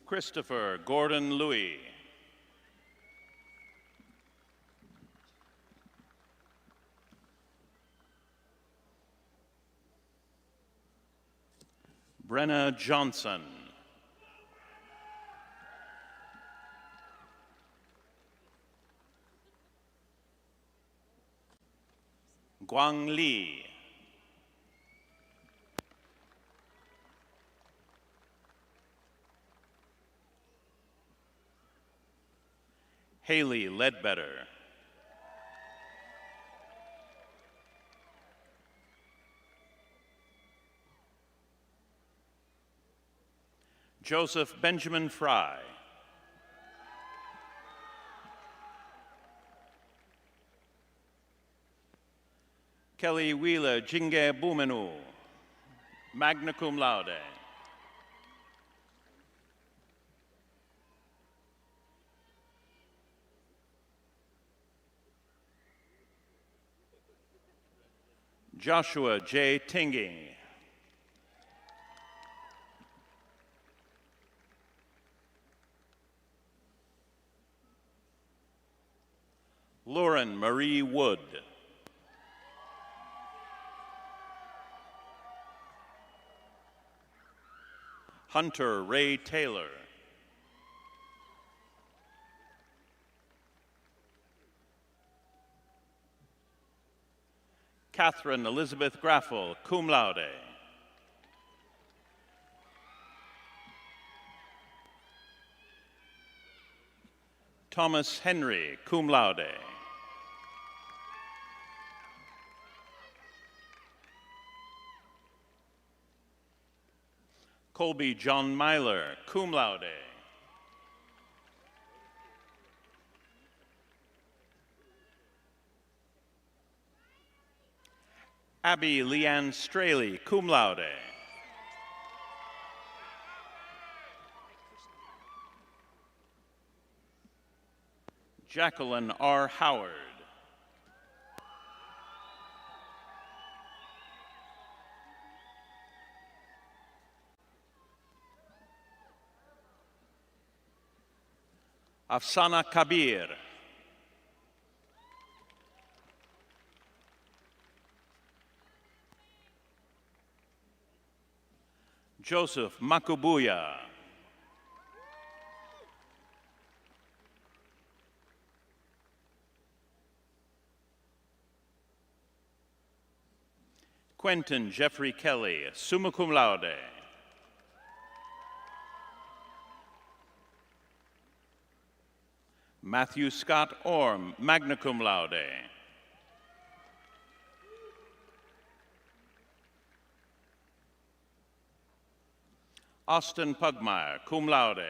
Christopher Gordon Louis. Brenna Johnson. Guang Li. Haley Ledbetter. Joseph Benjamin Fry. Kelly Wheeler Jinge Bumenu, magna cum laude. Joshua J. Tingey. Lauren Marie Wood. Hunter Ray Taylor. Catherine Elizabeth Graffel, cum laude. Thomas Henry, cum laude. Colby John Myler, cum laude. Abby Leanne Straley, cum laude. Jacqueline R. Howard. Afsana Kabir. Joseph Makubuya. Quentin Jeffrey Kelly, summa cum laude. Matthew Scott Orm, magna cum laude. Austin Pugmire, cum laude.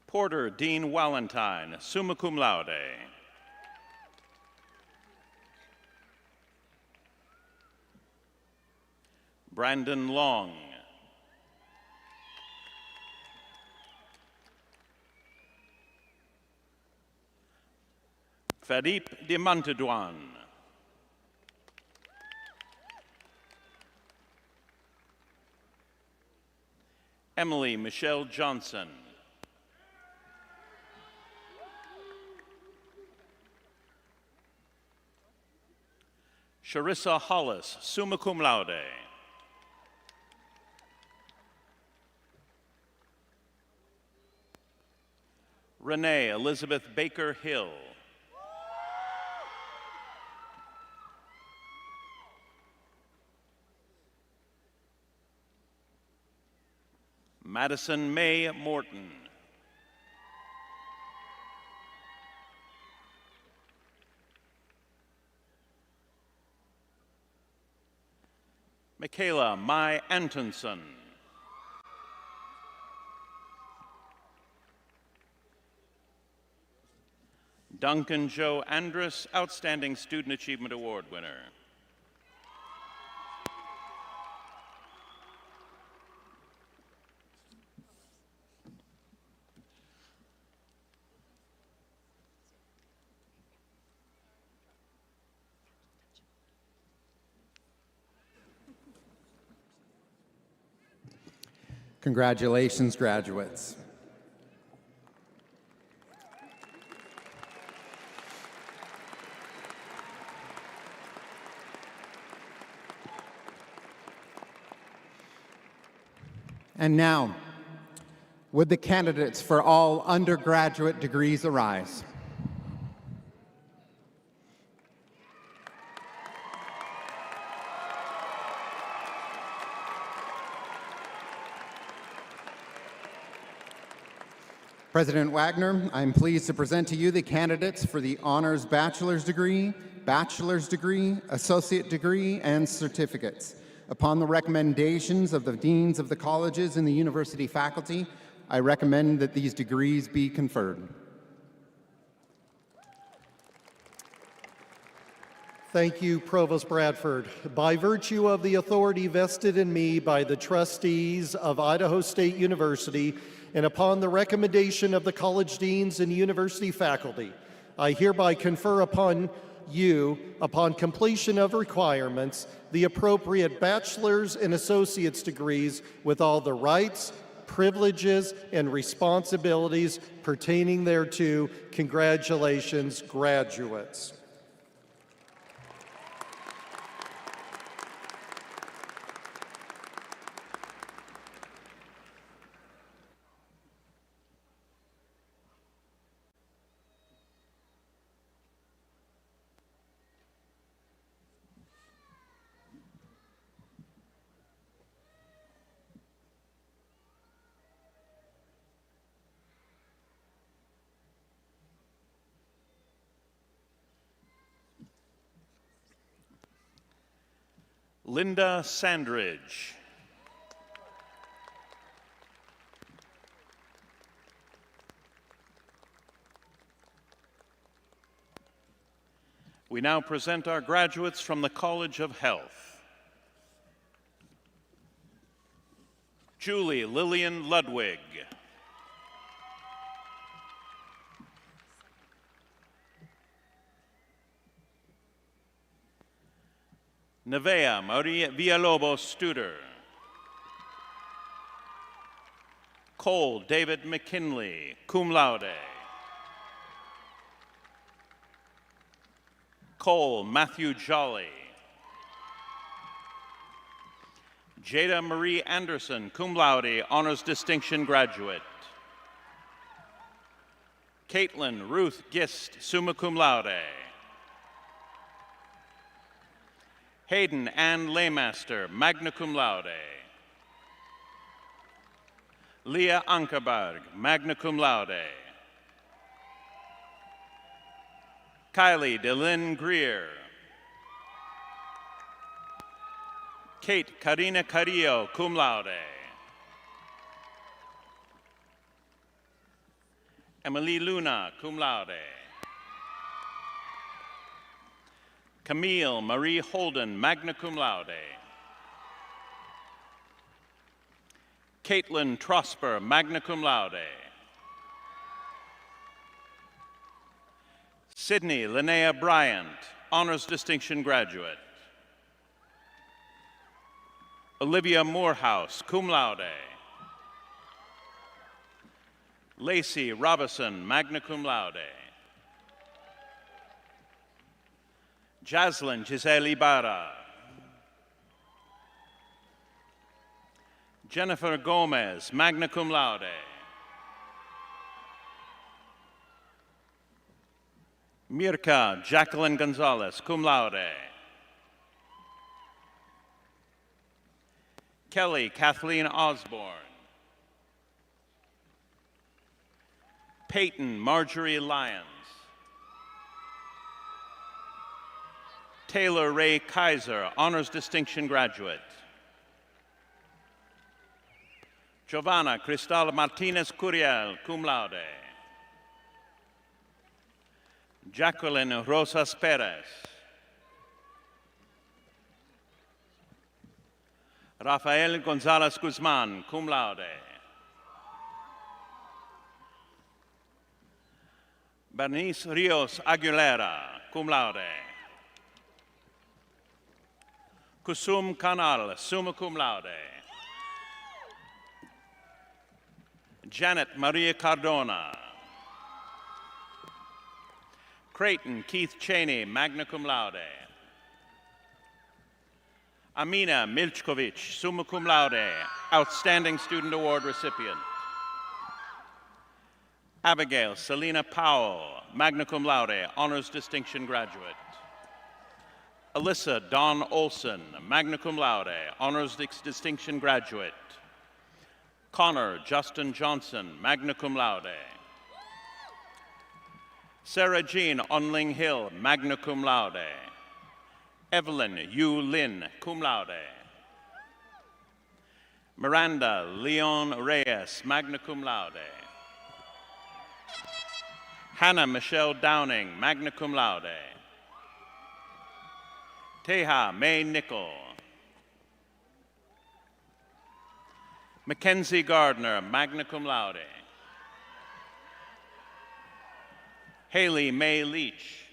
Porter Dean Walentine, summa cum laude. Brandon Long. Philippe de Montedouan. Emily Michelle Johnson. Sharissa Hollis, summa cum laude. Renee Elizabeth Baker Hill. Madison May Morton. Michaela Mai Antonson. Duncan Joe Andrus, Outstanding Student Achievement Award winner. Congratulations, graduates. And now, would the candidates for all undergraduate degrees arise? President Wagner, I'm pleased to present to you the candidates for the Honors Bachelor's Degree, Associate Degree, and Certificates. Upon the recommendations of the deans of the colleges and the university faculty, I recommend that these degrees be conferred. Thank you, Provost Bradford. By virtue of the authority vested in me by the trustees of Idaho State University, and upon the recommendation of the college deans and university faculty, I hereby confer upon you, upon completion of requirements, the appropriate bachelor's and associate's degrees with all the rights, privileges, and responsibilities pertaining thereto. Congratulations, graduates. Linda Sandridge. We now present our graduates from the College of Health. Julie Lillian Ludwig. Nevea Maria Villalobos Studer. Cole David McKinley, cum laude. Cole Matthew Jolly. Jada Marie Anderson, cum laude, honors distinction graduate. Caitlin Ruth Gist, summa cum laude. Hayden Ann Laymaster, magna cum laude. Leah Ankerberg, magna cum laude. Kylie DeLynn Greer. Kate Karina Carrillo, cum laude. Emily Luna, cum laude. Camille Marie Holden, magna cum laude. Caitlin Trosper, magna cum laude. Sydney Linnea Bryant, honors distinction graduate. Olivia Morehouse, cum laude. Lacey Robison, magna cum laude. Jaslyn Giselle Ibarra. Jennifer Gomez, magna cum laude. Mirka Jacqueline Gonzalez, cum laude. Kelly Kathleen Osborne. Peyton Marjorie Lyons. Taylor Ray Kaiser, Honors Distinction Graduate. Giovanna Cristal Martinez Curiel, cum laude. Jacqueline Rosas Perez. Rafael Gonzalez Guzman, cum laude. Bernice Rios Aguilera, cum laude. Kusum Kanal, summa cum laude. Janet Maria Cardona. Creighton Keith Cheney, magna cum laude. Amina Milchkovich, summa cum laude, Outstanding Student Award recipient. Abigail Selena Powell, magna cum laude, Honors Distinction Graduate. Alyssa Dawn Olson, magna cum laude, Honors Distinction Graduate. Connor Justin Johnson, magna cum laude. Sarah Jean Onling Hill, magna cum laude. Evelyn Yu Lin, cum laude. Miranda Leon Reyes, magna cum laude. Hannah Michelle Downing, magna cum laude. Teha May Nickel. Mackenzie Gardner, magna cum laude. Haley May Leach.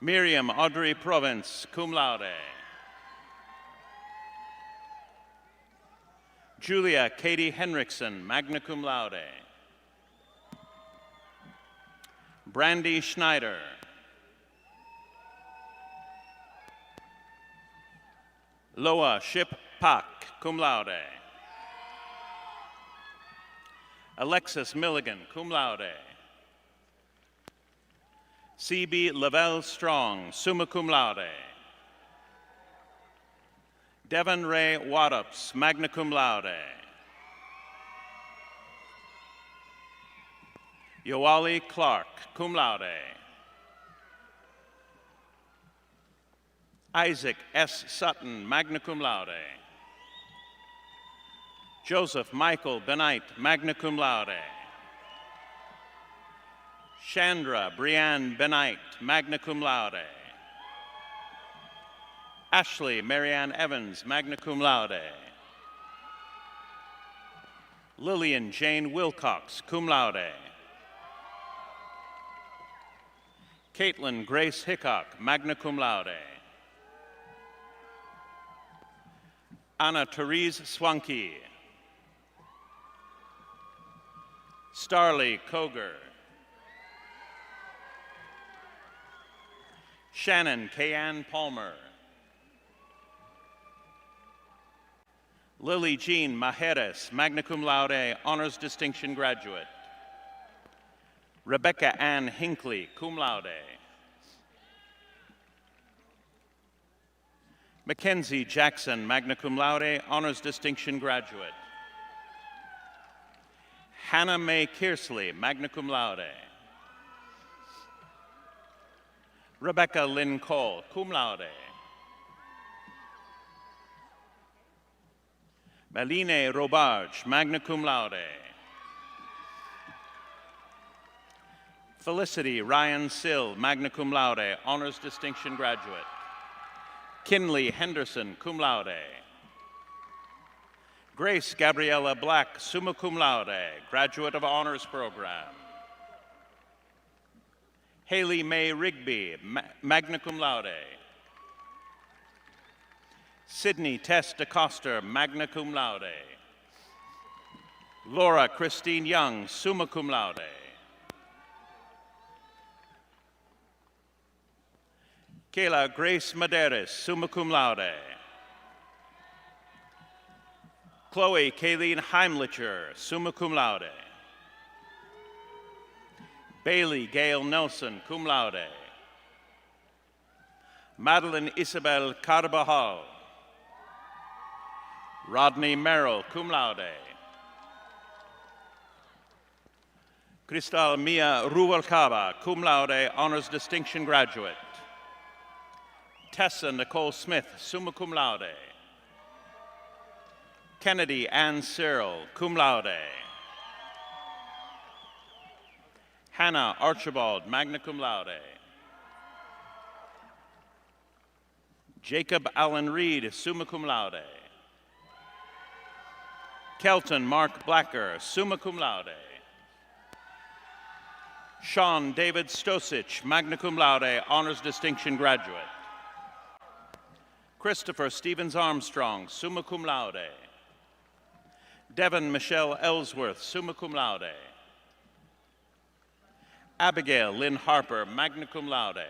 Miriam Audrey Provence, cum laude. Julia Katie Henriksen, magna cum laude. Brandy Schneider. Loa Ship Pak, cum laude. Alexis Milligan, cum laude. C.B. Lavelle Strong, summa cum laude. Devon Ray Waddups, magna cum laude. Yoali Clark, cum laude. Isaac S. Sutton, magna cum laude. Joseph Michael Benight, magna cum laude. Chandra Brianne Benight, magna cum laude. Ashley Marianne Evans, magna cum laude. Lillian Jane Wilcox, cum laude. Caitlin Grace Hickok, magna cum laude. Anna Therese Swanky. Starley Koger. Shannon Kayanne Palmer. Lily Jean Majeres, magna cum laude, Honors Distinction Graduate. Rebecca Ann Hinckley, cum laude. Mackenzie Jackson, magna cum laude, Honors Distinction Graduate. Hannah Mae Kearsley, magna cum laude. Rebecca Lynn Cole, cum laude. Maline Robarge, magna cum laude. Felicity Ryan Sill, magna cum laude, Honors Distinction Graduate. Kinley Henderson, cum laude. Grace Gabriella Black, summa cum laude, Graduate of Honors Program. Haley Mae Rigby, magna cum laude. Sydney Tess DeCoster, magna cum laude. Laura Christine Young, summa cum laude. Kayla Grace Maderis, summa cum laude. Chloe Kayleen Heimlicher, summa cum laude. Bailey Gail Nelson, cum laude. Madeline Isabel Carvajal. Rodney Merrill, cum laude. Cristal Mia Ruvalcaba, cum laude, honors distinction graduate. Tessa Nicole Smith, summa cum laude. Kennedy Ann Cyril, cum laude. Hannah Archibald, magna cum laude. Jacob Allen Reed, summa cum laude. Kelton Mark Blacker, summa cum laude. Sean David Stosich, magna cum laude, honors distinction graduate. Christopher Stevens Armstrong, summa cum laude. Devin Michelle Ellsworth, summa cum laude. Abigail Lynn Harper, magna cum laude.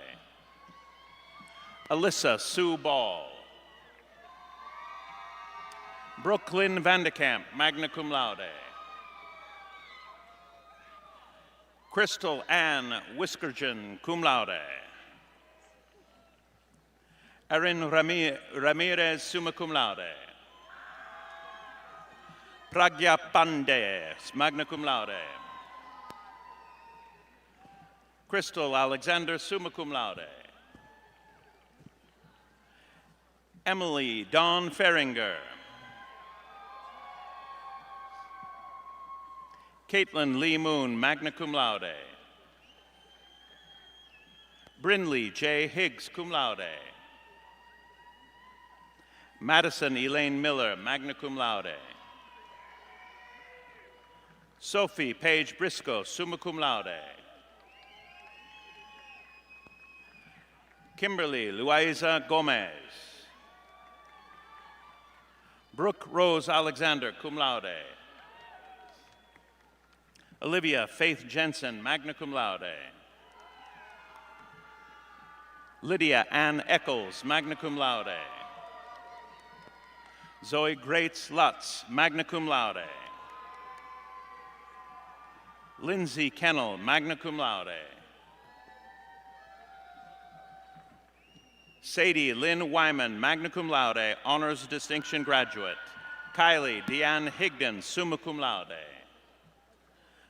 Alyssa Sue Ball. Brooklyn Vandekamp, magna cum laude. Crystal Ann Whiskergen, cum laude. Erin Ramirez, summa cum laude. Pragya Pandey, magna cum laude. Crystal Alexander, summa cum laude. Emily Dawn Ferringer. Caitlin Lee Moon, magna cum laude. Brinley J. Higgs, cum laude. Madison Elaine Miller, magna cum laude. Sophie Paige Briscoe, summa cum laude. Kimberly Luisa Gomez. Brooke Rose Alexander, cum laude. Olivia Faith Jensen, magna cum laude. Lydia Ann Eccles, magna cum laude. Zoe Greats Lutz, magna cum laude. Lindsay Kennel, magna cum laude. Sadie Lynn Wyman, magna cum laude, honors distinction graduate. Kylie Deanne Higdon, summa cum laude.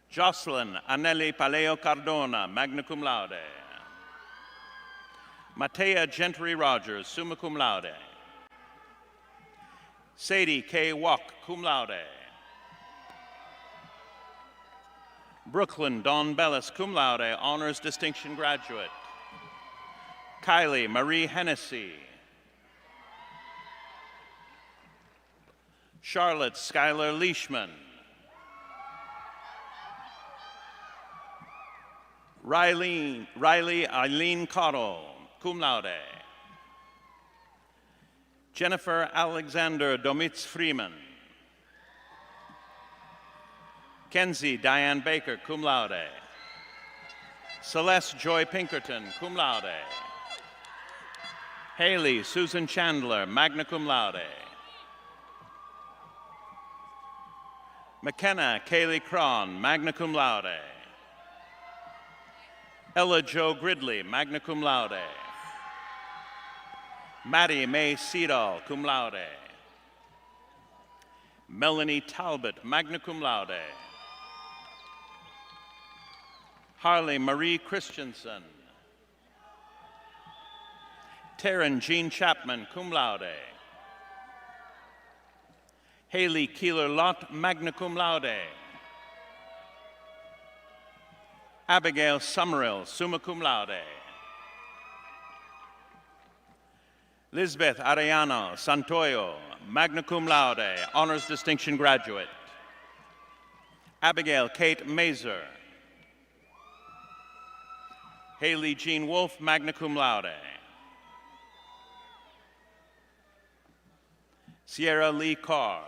Jocelyn Anelli Paleo Cardona, magna cum laude. Matea Gentry Rogers, summa cum laude. Sadie K. Walk, cum laude. Brooklyn Dawn Bellis, cum laude, honors distinction graduate. Kylie Marie Hennessy. Charlotte Schuyler Leishman. Riley Eileen Cottle, cum laude. Jennifer Alexander Domitz Freeman. Kenzie Diane Baker, cum laude. Celeste Joy Pinkerton, cum laude. Haley Susan Chandler, magna cum laude. McKenna Kaylee Cron, magna cum laude. Ella Jo Gridley, magna cum laude. Maddie Mae Seedall, cum laude. Melanie Talbot, magna cum laude. Harley Marie Christensen. Taryn Jean Chapman, cum laude. Haley Keeler Lott, magna cum laude. Abigail Summerill, summa cum laude. Lisbeth Arellano Santoyo, magna cum laude, honors distinction graduate. Abigail Kate Mazer. Haley Jean Wolfe, magna cum laude. Sierra Lee Carr.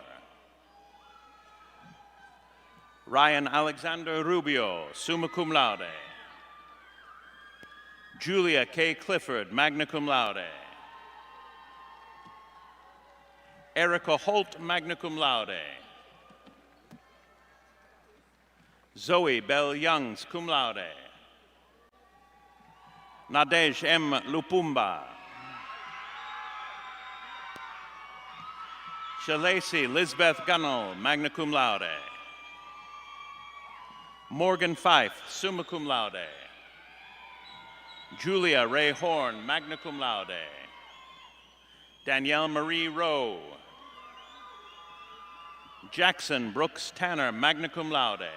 Ryan Alexander Rubio, summa cum laude. Julia K. Clifford, magna cum laude. Erica Holt, magna cum laude. Zoe Bell Youngs, cum laude. Nadej M. Lupumba. Shalasi Lisbeth Gunnell, magna cum laude. Morgan Fife, summa cum laude. Julia Ray Horn, magna cum laude. Danielle Marie Rowe. Jackson Brooks Tanner, magna cum laude.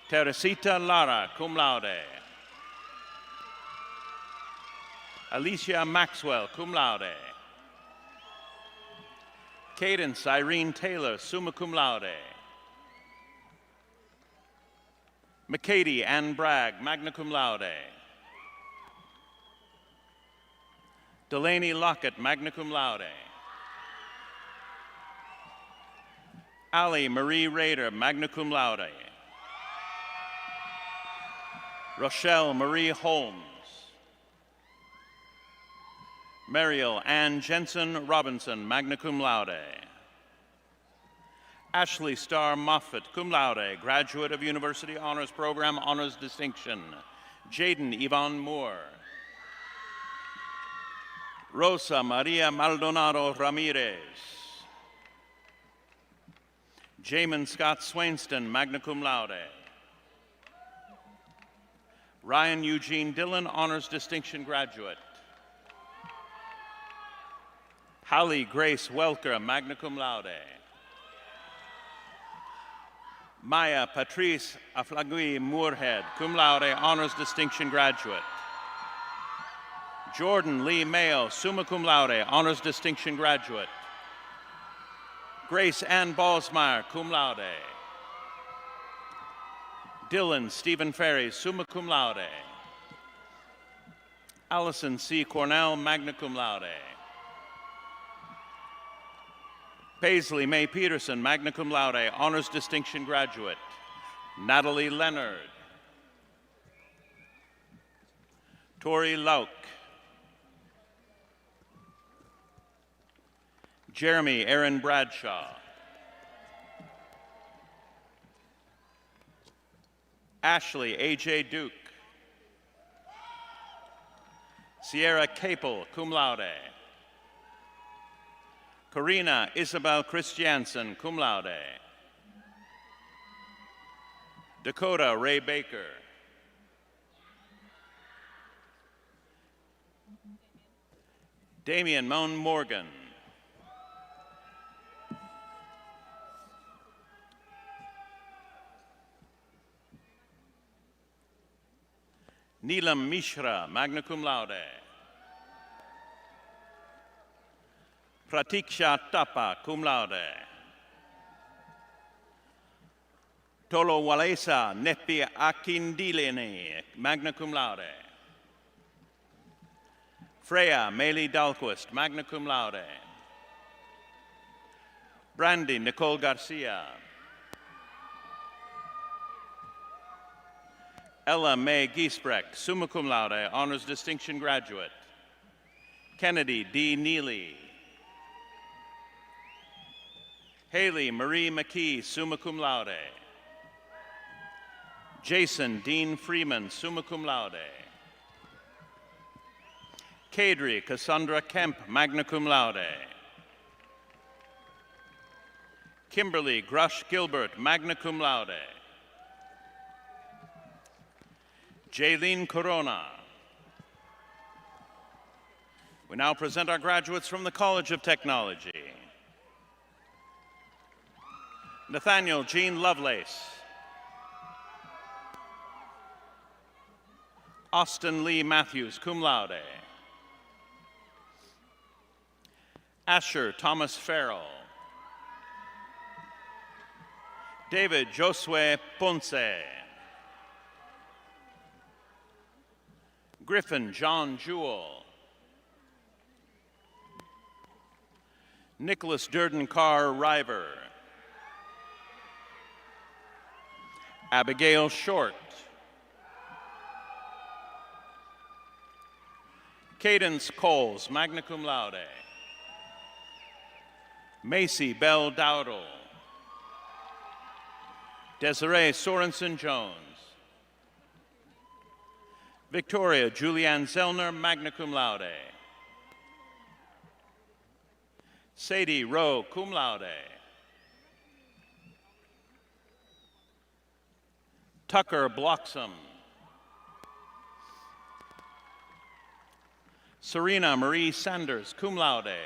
Teresita Lara, cum laude. Alicia Maxwell, cum laude. Cadence Irene Taylor, summa cum laude. McCady Ann Bragg, magna cum laude. Delaney Lockett, magna cum laude. Allie Marie Rader, magna cum laude. Rochelle Marie Holmes. Mariel Ann Jensen Robinson, magna cum laude. Ashley Starr Moffitt, cum laude, graduate of University Honors Program, Honors Distinction. Jaden Yvonne Moore. Rosa Maria Maldonado Ramirez. Jamin Scott Swainston, magna cum laude. Ryan Eugene Dillon, Honors Distinction graduate. Hallie Grace Welker, magna cum laude. Maya Patrice Aflagui Moorhead, cum laude, Honors Distinction graduate. Jordan Lee Mayo, summa cum laude, Honors Distinction graduate. Grace Ann Balsmeyer, cum laude. Dylan Stephen Ferry, summa cum laude. Allison C. Cornell, magna cum laude. Paisley May Peterson, magna cum laude, Honors Distinction graduate. Natalie Leonard. Tori Lauk. Jeremy Aaron Bradshaw. Ashley A.J. Duke. Sierra Capel, cum laude. Karina Isabel Christiansen, cum laude. Dakota Ray Baker. Damian Moan Morgan. Neelam Mishra, magna cum laude. Pratiksha Tapa, cum laude. Tolo Walesa Nepi Akindilene, magna cum laude. Freya Meili Dahlquist, magna cum laude. Brandy Nicole Garcia. Ella Mae Giesbrecht, summa cum laude, Honors Distinction graduate. Kennedy D. Neely. Haley Marie McKee, summa cum laude. Jason Dean Freeman, summa cum laude. Kadri Cassandra Kemp, magna cum laude. Kimberly Grush Gilbert, magna cum laude. Jaylene Corona. We now present our graduates from the College of Technology. Nathaniel Jean Lovelace. Austin Lee Matthews, cum laude. Asher Thomas Farrell. David Josue Ponce. Griffin John Jewell. Nicholas Durden Carr River. Abigail Short. Cadence Coles, magna cum laude. Macy Bell Dowdle. Desiree Sorensen Jones. Victoria Julianne Zellner, magna cum laude. Sadie Rowe, cum laude. Tucker Bloxam. Serena Marie Sanders, cum laude.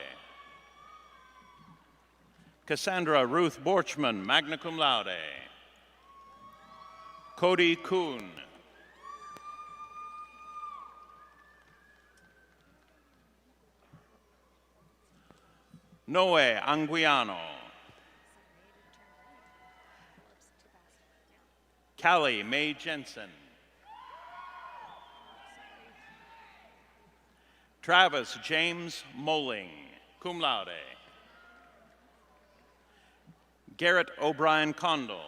Cassandra Ruth Borchman, magna cum laude. Cody Kuhn. Noe Anguiano. Callie Mae Jensen. Travis James Moling, cum laude. Garrett O'Brien Condell.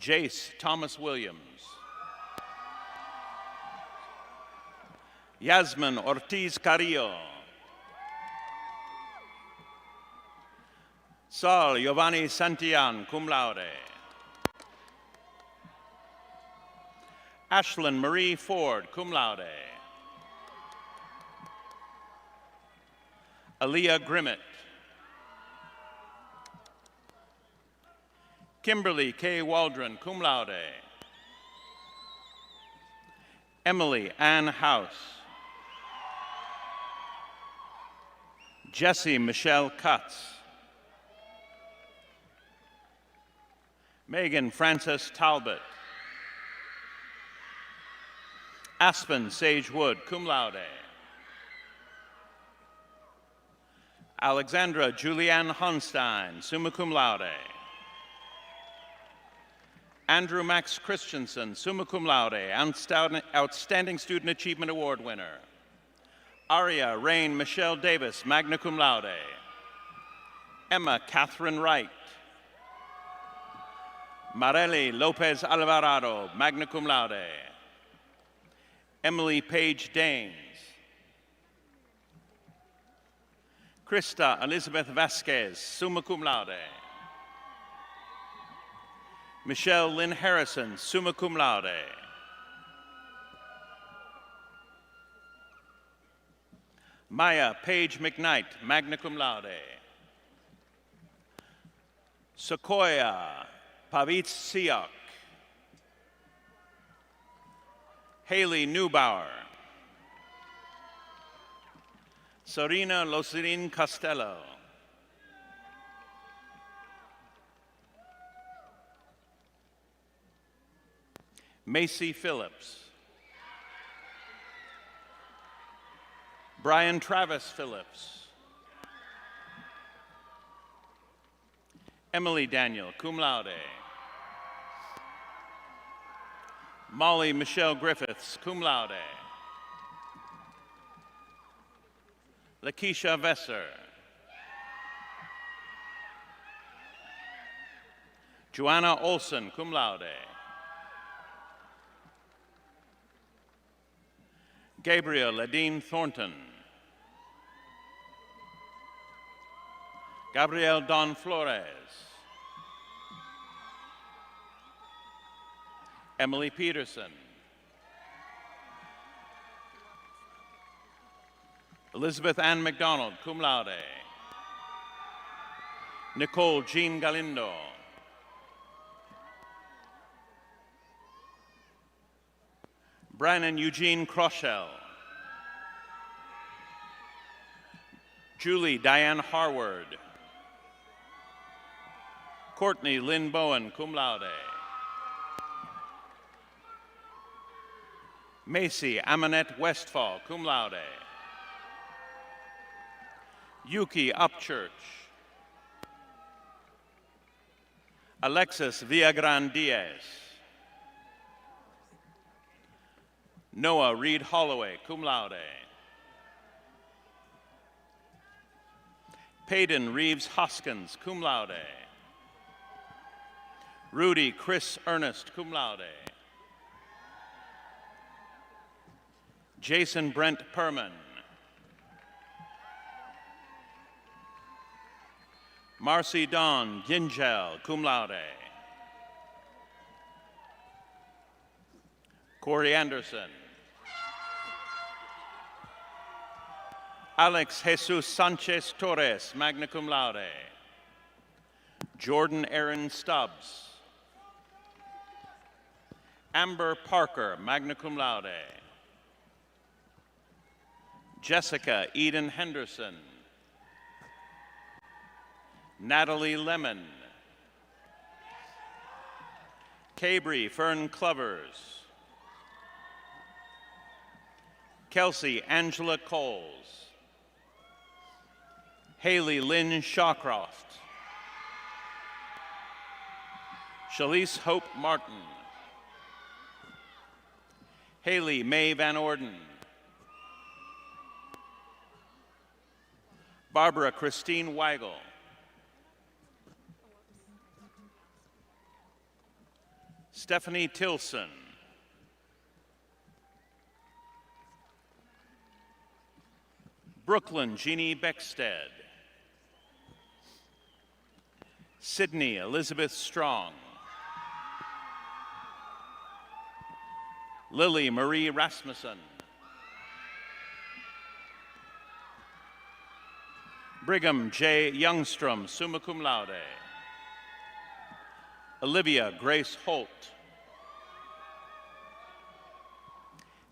Jace Thomas Williams. Yasmin Ortiz Carrillo. Saul Giovanni Santillan, cum laude. Ashlyn Marie Ford, cum laude. Aaliyah Grimmett. Kimberly K. Waldron, cum laude. Emily Ann House. Jessie Michelle Cutts. Megan Frances Talbot. Aspen Sage Wood, cum laude. Alexandra Julianne Honstein, summa cum laude. Andrew Max Christensen, summa cum laude, Outstanding Student Achievement Award winner. Aria Rain Michelle Davis, magna cum laude. Emma Catherine Wright. Marely Lopez Alvarado, magna cum laude. Emily Page Danes. Krista Elizabeth Vasquez, summa cum laude. Michelle Lynn Harrison, summa cum laude. Maya Page McKnight, magna cum laude. Sequoia Pavitz Siak. Haley Neubauer. Serena Loselin Costello. Macy Phillips. Brian Travis Phillips. Emily Daniel, cum laude. Molly Michelle Griffiths, cum laude. Lakeisha Vesser. Joanna Olson, cum laude. Gabriel Ladine Thornton. Gabrielle Don Flores. Emily Peterson. Elizabeth Ann McDonald, cum laude. Nicole Jean Galindo. Brandon Eugene Crochelle. Julie Diane Harward. Courtney Lynn Bowen, cum laude. Macy Amanette Westfall, cum laude. Yuki Upchurch. Alexis Villagran Diaz. Noah Reed Holloway, cum laude. Peyton Reeves Hoskins, cum laude. Rudy Chris Ernest, cum laude. Jason Brent Perman. Marcy Dawn Gingell, cum laude. Corey Anderson. Alex Jesus Sanchez Torres, magna cum laude. Jordan Aaron Stubbs. Amber Parker, magna cum laude. Jessica Eden Henderson. Natalie Lemon. Cabry Fern Clovers. Kelsey Angela Coles. Haley Lynn Shawcroft. Shalise Hope Martin. Haley Mae Van Orden. Barbara Christine Weigel. Stephanie Tilson. Brooklyn Jeannie Beckstead. Sydney Elizabeth Strong. Lily Marie Rasmussen. Brigham J. Youngstrom, summa cum laude. Olivia Grace Holt.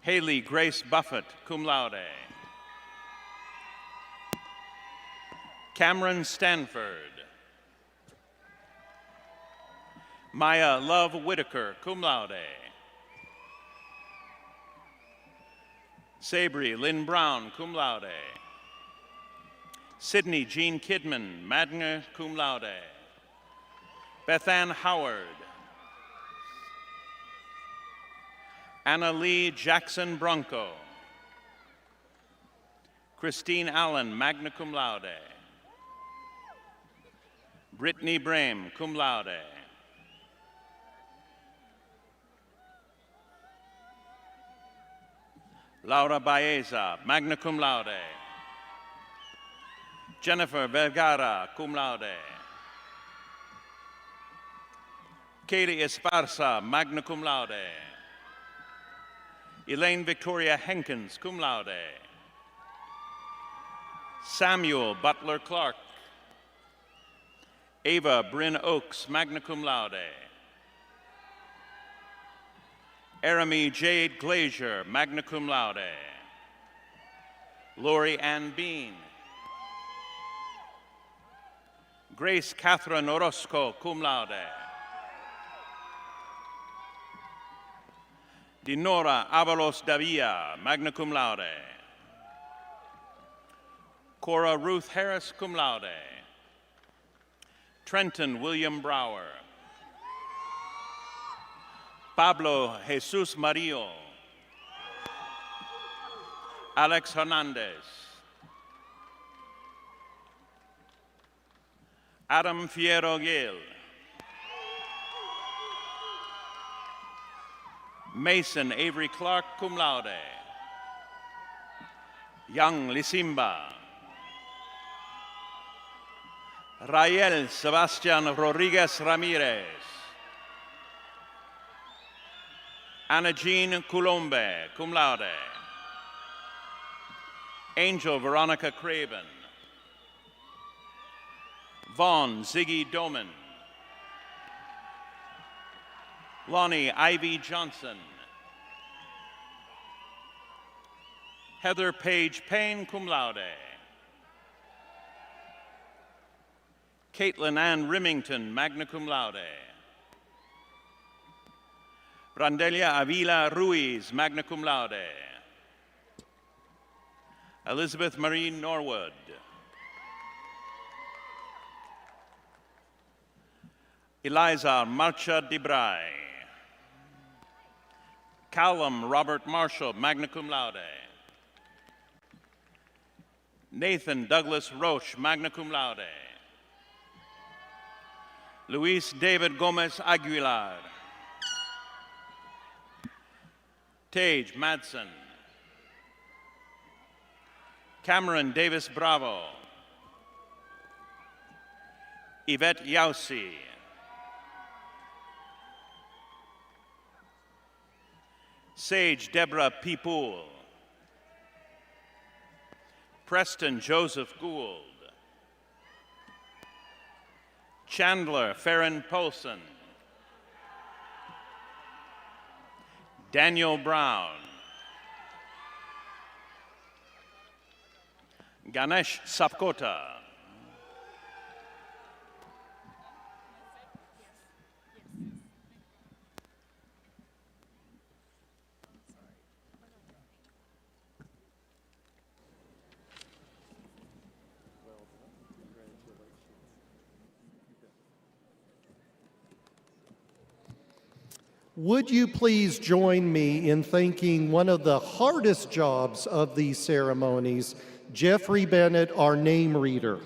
Haley Grace Buffett, cum laude. Cameron Stanford. Maya Love Whitaker, cum laude. Sabri Lynn Brown, cum laude. Sydney Jean Kidman, magna cum laude. Bethann Howard. Anna Lee Jackson Bronco. Christine Allen, magna cum laude. Brittany Brame, cum laude. Laura Baeza, magna cum laude. Jennifer Vergara, cum laude. Katie Esparza, magna cum laude. Elaine Victoria Henkins, cum laude. Samuel Butler Clark. Ava Bryn Oaks, magna cum laude. Arami Jade Glazier, magna cum laude. Lori Ann Bean. Grace Catherine Orozco, cum laude. Dinora Avalos Davia, magna cum laude. Cora Ruth Harris, cum laude. Trenton William Brower. Pablo Jesus Mario. Alex Hernandez. Adam Fierro Gil. Mason Avery Clark, cum laude. Young Lisimba. Rael Sebastian Rodriguez Ramirez. Anna Jean Coulombe, cum laude. Angel Veronica Craven. Vaughn Ziggy Doman. Lonnie Ivy Johnson. Heather Page Payne, cum laude. Caitlin Ann Remington, magna cum laude. Brandelia Avila Ruiz, magna cum laude. Elizabeth Marie Norwood. Eliza Marcha Debray. Callum Robert Marshall, magna cum laude. Nathan Douglas Roche, magna cum laude. Luis David Gomez Aguilar. Tage Madsen. Cameron Davis Bravo. Yvette Yausi. Sage Deborah Peepool. Preston Joseph Gould. Chandler Farron Polson. Daniel Brown. Ganesh Sapkota. Would you please join me in thanking one of the hardest jobs of these ceremonies, Jeffrey Bennett, our name reader.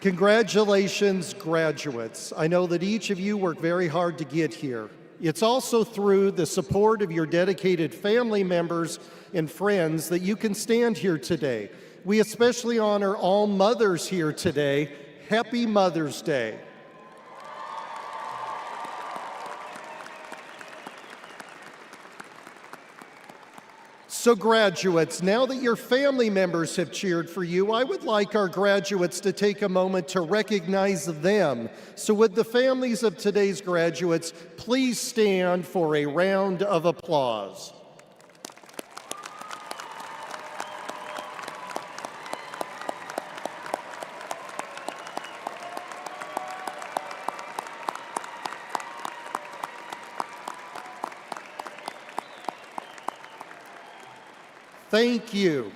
Congratulations, graduates. I know that each of you worked very hard to get here. It's also through the support of your dedicated family members and friends that you can stand here today. We especially honor all mothers here today. Happy Mother's Day. So graduates, now that your family members have cheered for you, I would like our graduates to take a moment to recognize them. So would the families of today's graduates please stand for a round of applause. Thank you.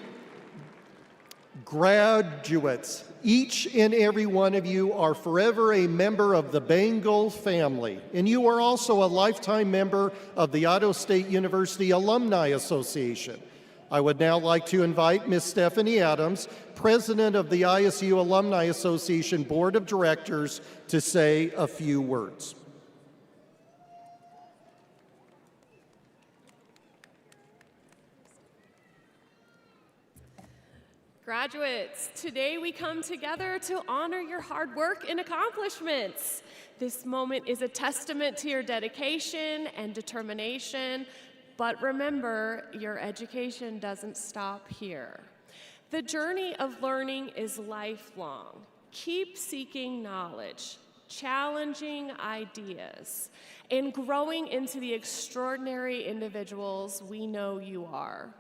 Graduates, each and every one of you are forever a member of the Bengal family, and you are also a lifetime member of the Idaho State University Alumni Association. I would now like to invite Ms. Stephanie Adams, President of the ISU Alumni Association Board of Directors, to say a few words. Graduates, today we come together to honor your hard work and accomplishments. This moment is a testament to your dedication and determination, but remember, your education doesn't stop here. The journey of learning is lifelong. Keep seeking knowledge, challenging ideas, and growing into the extraordinary individuals we know you are.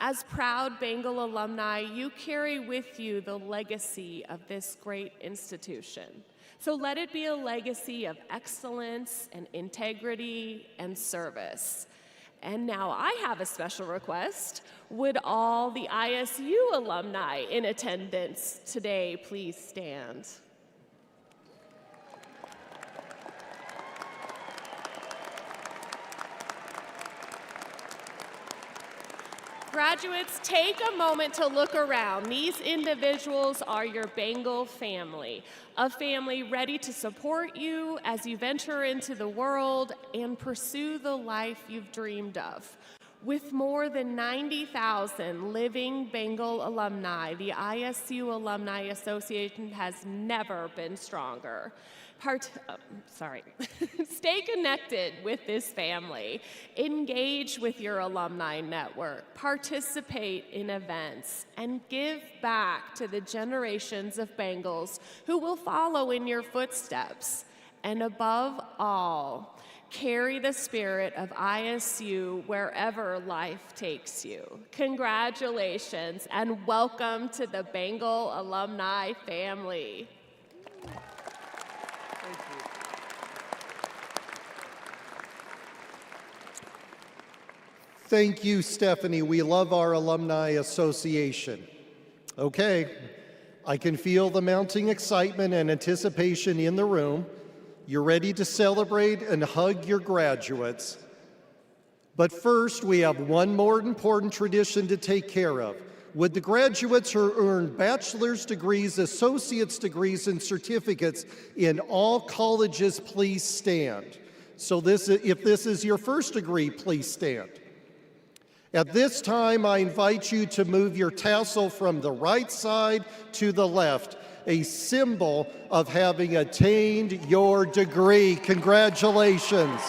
As proud Bengal alumni, you carry with you the legacy of this great institution. So let it be a legacy of excellence and integrity and service. And now I have a special request. Would all the ISU alumni in attendance today please stand? Graduates, take a moment to look around. These individuals are your Bengal family, a family ready to support you as you venture into the world and pursue the life you've dreamed of. With more than 90,000 living Bengal alumni, the ISU Alumni Association has never been stronger. Stay connected with this family. Engage with your alumni network. Participate in events and give back to the generations of Bengals who will follow in your footsteps. And above all, carry the spirit of ISU wherever life takes you. Congratulations and welcome to the Bengal alumni family. Thank you, Stephanie. We love our Alumni Association. Okay, I can feel the mounting excitement and anticipation in the room. You're ready to celebrate and hug your graduates. But first, we have one more important tradition to take care of. Would the graduates who earn bachelor's degrees, associate's degrees, and certificates in all colleges please stand? So if this is your first degree, please stand. At this time, I invite you to move your tassel from the right side to the left, a symbol of having attained your degree. Congratulations.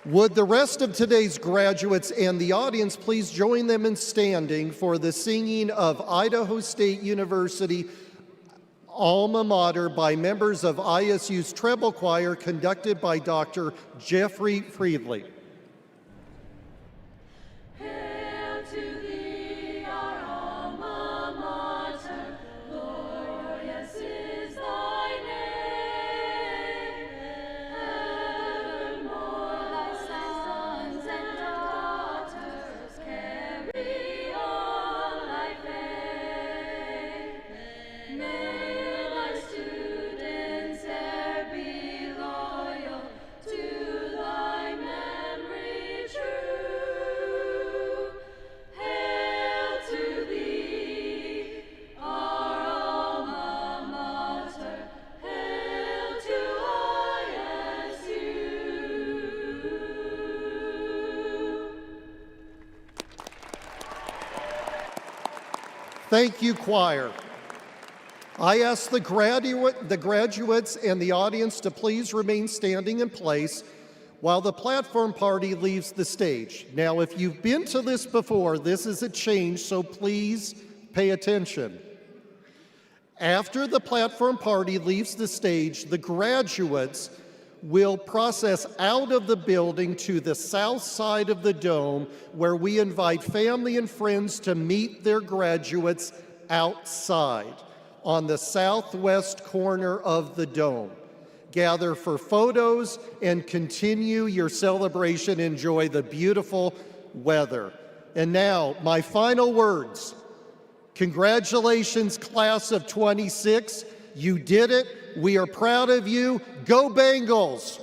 Would the rest of today's graduates and the audience please join them in standing for the singing of Idaho State University Alma Mater by members of ISU's treble choir conducted by Dr. Jeffrey Friedley. Hail to thee, our alma mater, glorious is thy name. Evermore thy sons and daughters carry on thy fame. May thy students e'er be loyal, to thy memory true. Hail to thee, our alma mater. Hail to ISU. Thank you, choir. I ask the graduates and the audience to please remain standing in place while the platform party leaves the stage. Now, if you've been to this before, this is a change, so please pay attention. After the platform party leaves the stage, the graduates will process out of the building to the south side of the dome, where we invite family and friends to meet their graduates outside on the southwest corner of the dome. Gather for photos and continue your celebration. Enjoy the beautiful weather. And now, my final words. Congratulations, class of '26. You did it. We are proud of you. Go Bengals!